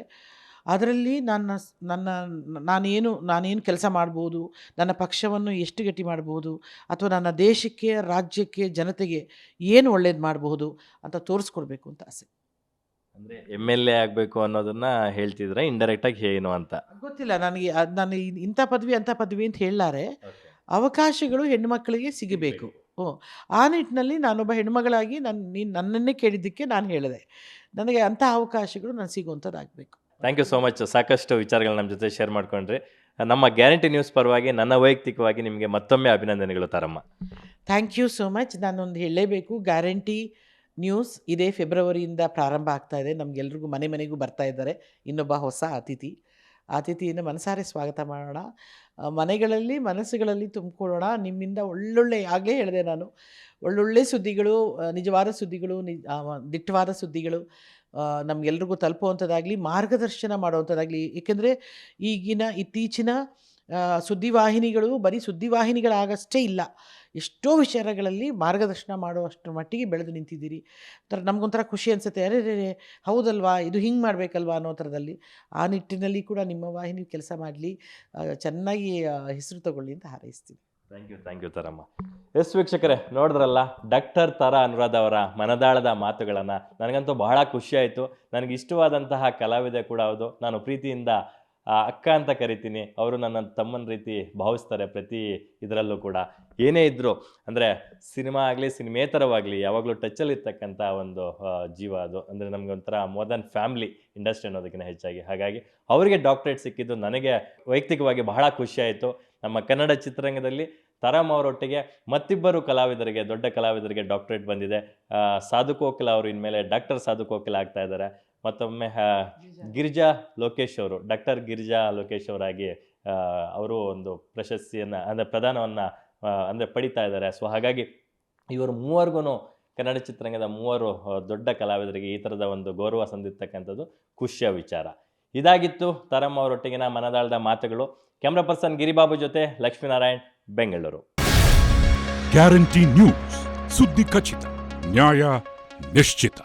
ಅದರಲ್ಲಿ ನಾನೇನು ಕೆಲಸ ಮಾಡ್ಬೋದು, ನನ್ನ ಪಕ್ಷವನ್ನು ಎಷ್ಟು ಗಟ್ಟಿ ಮಾಡ್ಬೋದು, ಅಥವಾ ನನ್ನ ದೇಶಕ್ಕೆ, ರಾಜ್ಯಕ್ಕೆ, ಜನತೆಗೆ ಏನು ಒಳ್ಳೇದು ಮಾಡಬಹುದು ಅಂತ ತೋರಿಸ್ಕೊಡ್ಬೇಕು ಅಂತ ಆಸೆ.
ಅಂದರೆ MLA ಆಗಬೇಕು ಅನ್ನೋದನ್ನ ಹೇಳ್ತಿದ್ರೆ ಇಂಡೈರೆಕ್ಟಾಗಿ ಏನು ಅಂತ
ಗೊತ್ತಿಲ್ಲ ನನಗೆ. ನಾನು ಇಂಥ ಪದವಿ ಅಂಥ ಪದವಿ ಅಂತ ಹೇಳಲಾರೆ. ಅವಕಾಶಗಳು ಹೆಣ್ಣುಮಕ್ಕಳಿಗೆ ಸಿಗಬೇಕು. ಆ ನಿಟ್ಟಿನಲ್ಲಿ ನಾನೊಬ್ಬ ಹೆಣ್ಮಗಳಾಗಿ ನೀನು ನನ್ನನ್ನೇ ಕೇಳಿದ್ದಕ್ಕೆ ನಾನು ಹೇಳಿದೆ, ನನಗೆ ಅಂಥ ಅವಕಾಶಗಳು ನಾನು ಸಿಗುವಂಥದ್ದಾಗಬೇಕು.
Thank you so much. ಸಾಕಷ್ಟು ವಿಚಾರಗಳು ನಮ್ಮ ಜೊತೆ ಶೇರ್ ಮಾಡ್ಕೊಂಡ್ರಿ. ನಮ್ಮ ಗ್ಯಾರಂಟಿ ನ್ಯೂಸ್ ಪರವಾಗಿ ನನ್ನ ವೈಯಕ್ತಿಕವಾಗಿ ನಿಮಗೆ ಮತ್ತೊಮ್ಮೆ ಅಭಿನಂದನೆಗಳು ತಾರಮ್ಮ.
Thank you so much. ನಾನೊಂದು ಹೇಳಲೇಬೇಕು, ಗ್ಯಾರಂಟಿ ನ್ಯೂಸ್ ಇದೇ ಫೆಬ್ರವರಿಯಿಂದ ಪ್ರಾರಂಭ ಆಗ್ತಾ ಇದೆ. ನಮಗೆಲ್ರಿಗೂ ಮನೆಗೂ ಬರ್ತಾ ಇದ್ದಾರೆ ಇನ್ನೊಬ್ಬ ಹೊಸ ಅತಿಥಿಯನ್ನು ಮನಸಾರೆ ಸ್ವಾಗತ ಮಾಡೋಣ. ಮನೆಗಳಲ್ಲಿ, ಮನಸ್ಸುಗಳಲ್ಲಿ ತುಂಬಿಕೊಳ್ಳೋಣ. ನಿಮ್ಮಿಂದ ಒಳ್ಳೊಳ್ಳೆ, ಆಗಲೇ ಹೇಳಿದೆ ನಾನು, ಒಳ್ಳೊಳ್ಳೆ ಸುದ್ದಿಗಳು, ನಿಜವಾದ ಸುದ್ದಿಗಳು, ದಿಟ್ಟವಾದ ಸುದ್ದಿಗಳು ನಮಗೆಲ್ರಿಗೂ ತಲುಪುವಂಥದ್ದಾಗಲಿ, ಮಾರ್ಗದರ್ಶನ ಮಾಡುವಂಥದ್ದಾಗಲಿ. ಏಕೆಂದರೆ ಇತ್ತೀಚಿನ ಸುದ್ದಿವಾಹಿನಿಗಳು ಬರೀ ಸುದ್ದಿವಾಹಿನಿಗಳಾಗಷ್ಟೇ ಇಲ್ಲ, ಎಷ್ಟೋ ವಿಚಾರಗಳಲ್ಲಿ ಮಾರ್ಗದರ್ಶನ ಮಾಡುವಷ್ಟರ ಮಟ್ಟಿಗೆ ಬೆಳೆದು ನಿಂತಿದ್ದೀರಿ. ನಮಗೊಂಥರ ಖುಷಿ ಅನಿಸುತ್ತೆ, ಅರೆ ಹೌದಲ್ವಾ, ಇದು ಹಿಂಗೆ ಮಾಡಬೇಕಲ್ವಾ ಅನ್ನೋ ಥರದಲ್ಲಿ. ಆ ನಿಟ್ಟಿನಲ್ಲಿ ಕೂಡ ನಿಮ್ಮ ವಾಹಿನಿ ಕೆಲಸ ಮಾಡಲಿ, ಚೆನ್ನಾಗಿ ಹೆಸರು ತಗೊಳ್ಳಿ ಅಂತ ಹಾರೈಸ್ತೀನಿ.
Thank you ತಾರಮ್ಮ. ವೀಕ್ಷಕರೇ, ನೋಡಿದ್ರಲ್ಲ ಡಾಕ್ಟರ್ ತಾರಾ ಅನುರಾಧ ಅವರ ಮನದಾಳದ ಮಾತುಗಳನ್ನು. ನನಗಂತೂ ಬಹಳ ಖುಷಿ ಆಯಿತು. ನನಗೆ ಇಷ್ಟವಾದಂತಹ ಕಲಾವಿದೆ ಕೂಡ ಹೌದು. ನಾನು ಪ್ರೀತಿಯಿಂದ ಅಕ್ಕ ಅಂತ ಕರಿತೀನಿ. ಅವರು ನನ್ನ ತಮ್ಮನ ರೀತಿ ಭಾವಿಸ್ತಾರೆ ಪ್ರತಿ ಇದರಲ್ಲೂ ಕೂಡ. ಏನೇ ಇದ್ದರೂ ಅಂದರೆ ಸಿನಿಮಾ ಆಗಲಿ, ಸಿನಿಮೇತರವಾಗಲಿ ಯಾವಾಗಲೂ ಟಚ್ಚಲ್ಲಿ ಇರ್ತಕ್ಕಂಥ ಒಂದು ಜೀವ ಅದು. ಅಂದರೆ ನಮಗೆ ಒಂಥರ ಮೋರ್ ದ್ಯಾನ್ ಫ್ಯಾಮಿಲಿ ಇಂಡಸ್ಟ್ರಿ ಅನ್ನೋದಕ್ಕಿಂತ ಹೆಚ್ಚಾಗಿ. ಹಾಗಾಗಿ ಅವರಿಗೆ ಡಾಕ್ಟ್ರೇಟ್ ಸಿಕ್ಕಿದ್ದು ನನಗೆ ವೈಯಕ್ತಿಕವಾಗಿ ಬಹಳ ಖುಷಿಯಾಯಿತು. ನಮ್ಮ ಕನ್ನಡ ಚಿತ್ರರಂಗದಲ್ಲಿ ತರಮ್ ಅವರೊಟ್ಟಿಗೆ ಮತ್ತಿಬ್ಬರು ಕಲಾವಿದರಿಗೆ, ದೊಡ್ಡ ಕಲಾವಿದರಿಗೆ ಡಾಕ್ಟ್ರೇಟ್ ಬಂದಿದೆ. ಸಾಧು ಕೋಕಿಲ ಅವರು ಇನ್ಮೇಲೆ ಡಾಕ್ಟರ್ ಸಾಧು ಕೋಕಿಲ ಆಗ್ತಾ ಇದ್ದಾರೆ. ಮತ್ತೊಮ್ಮೆ ಗಿರಿಜಾ ಲೋಕೇಶ್ ಅವರು, ಡಾಕ್ಟರ್ ಗಿರಿಜಾ ಲೋಕೇಶ್ ಅವರಾಗಿ ಅವರು ಒಂದು ಪ್ರಶಸ್ತಿಯನ್ನು ಅಂದರೆ ಪ್ರದಾನವನ್ನು ಅಂದರೆ ಪಡಿತಾ ಇದ್ದಾರೆ. ಸೊ ಹಾಗಾಗಿ ಇವರು ಮೂವರಿಗೂ ಕನ್ನಡ ಚಿತ್ರರಂಗದ ಮೂವರು ದೊಡ್ಡ ಕಲಾವಿದರಿಗೆ ಈ ಥರದ ಒಂದು ಗೌರವ ಸಂದಿರ್ತಕ್ಕಂಥದ್ದು ಖುಷಿಯ ವಿಚಾರ. ಇದಾಗಿತ್ತು ತರಮ್ ಅವರೊಟ್ಟಿಗಿನ ಮನದಾಳದ ಮಾತುಗಳು. ಕ್ಯಾಮ್ರಾ ಪರ್ಸನ್ ಗಿರಿಬಾಬು ಜೊತೆ ಲಕ್ಷ್ಮೀನಾರಾಯಣ್, ಬೆಂಗಳೂರು.
ಗ್ಯಾರಂಟಿ ನ್ಯೂಸ್, ಸುದ್ದಿ ಖಚಿತ, ನ್ಯಾಯ ನಿಶ್ಚಿತ.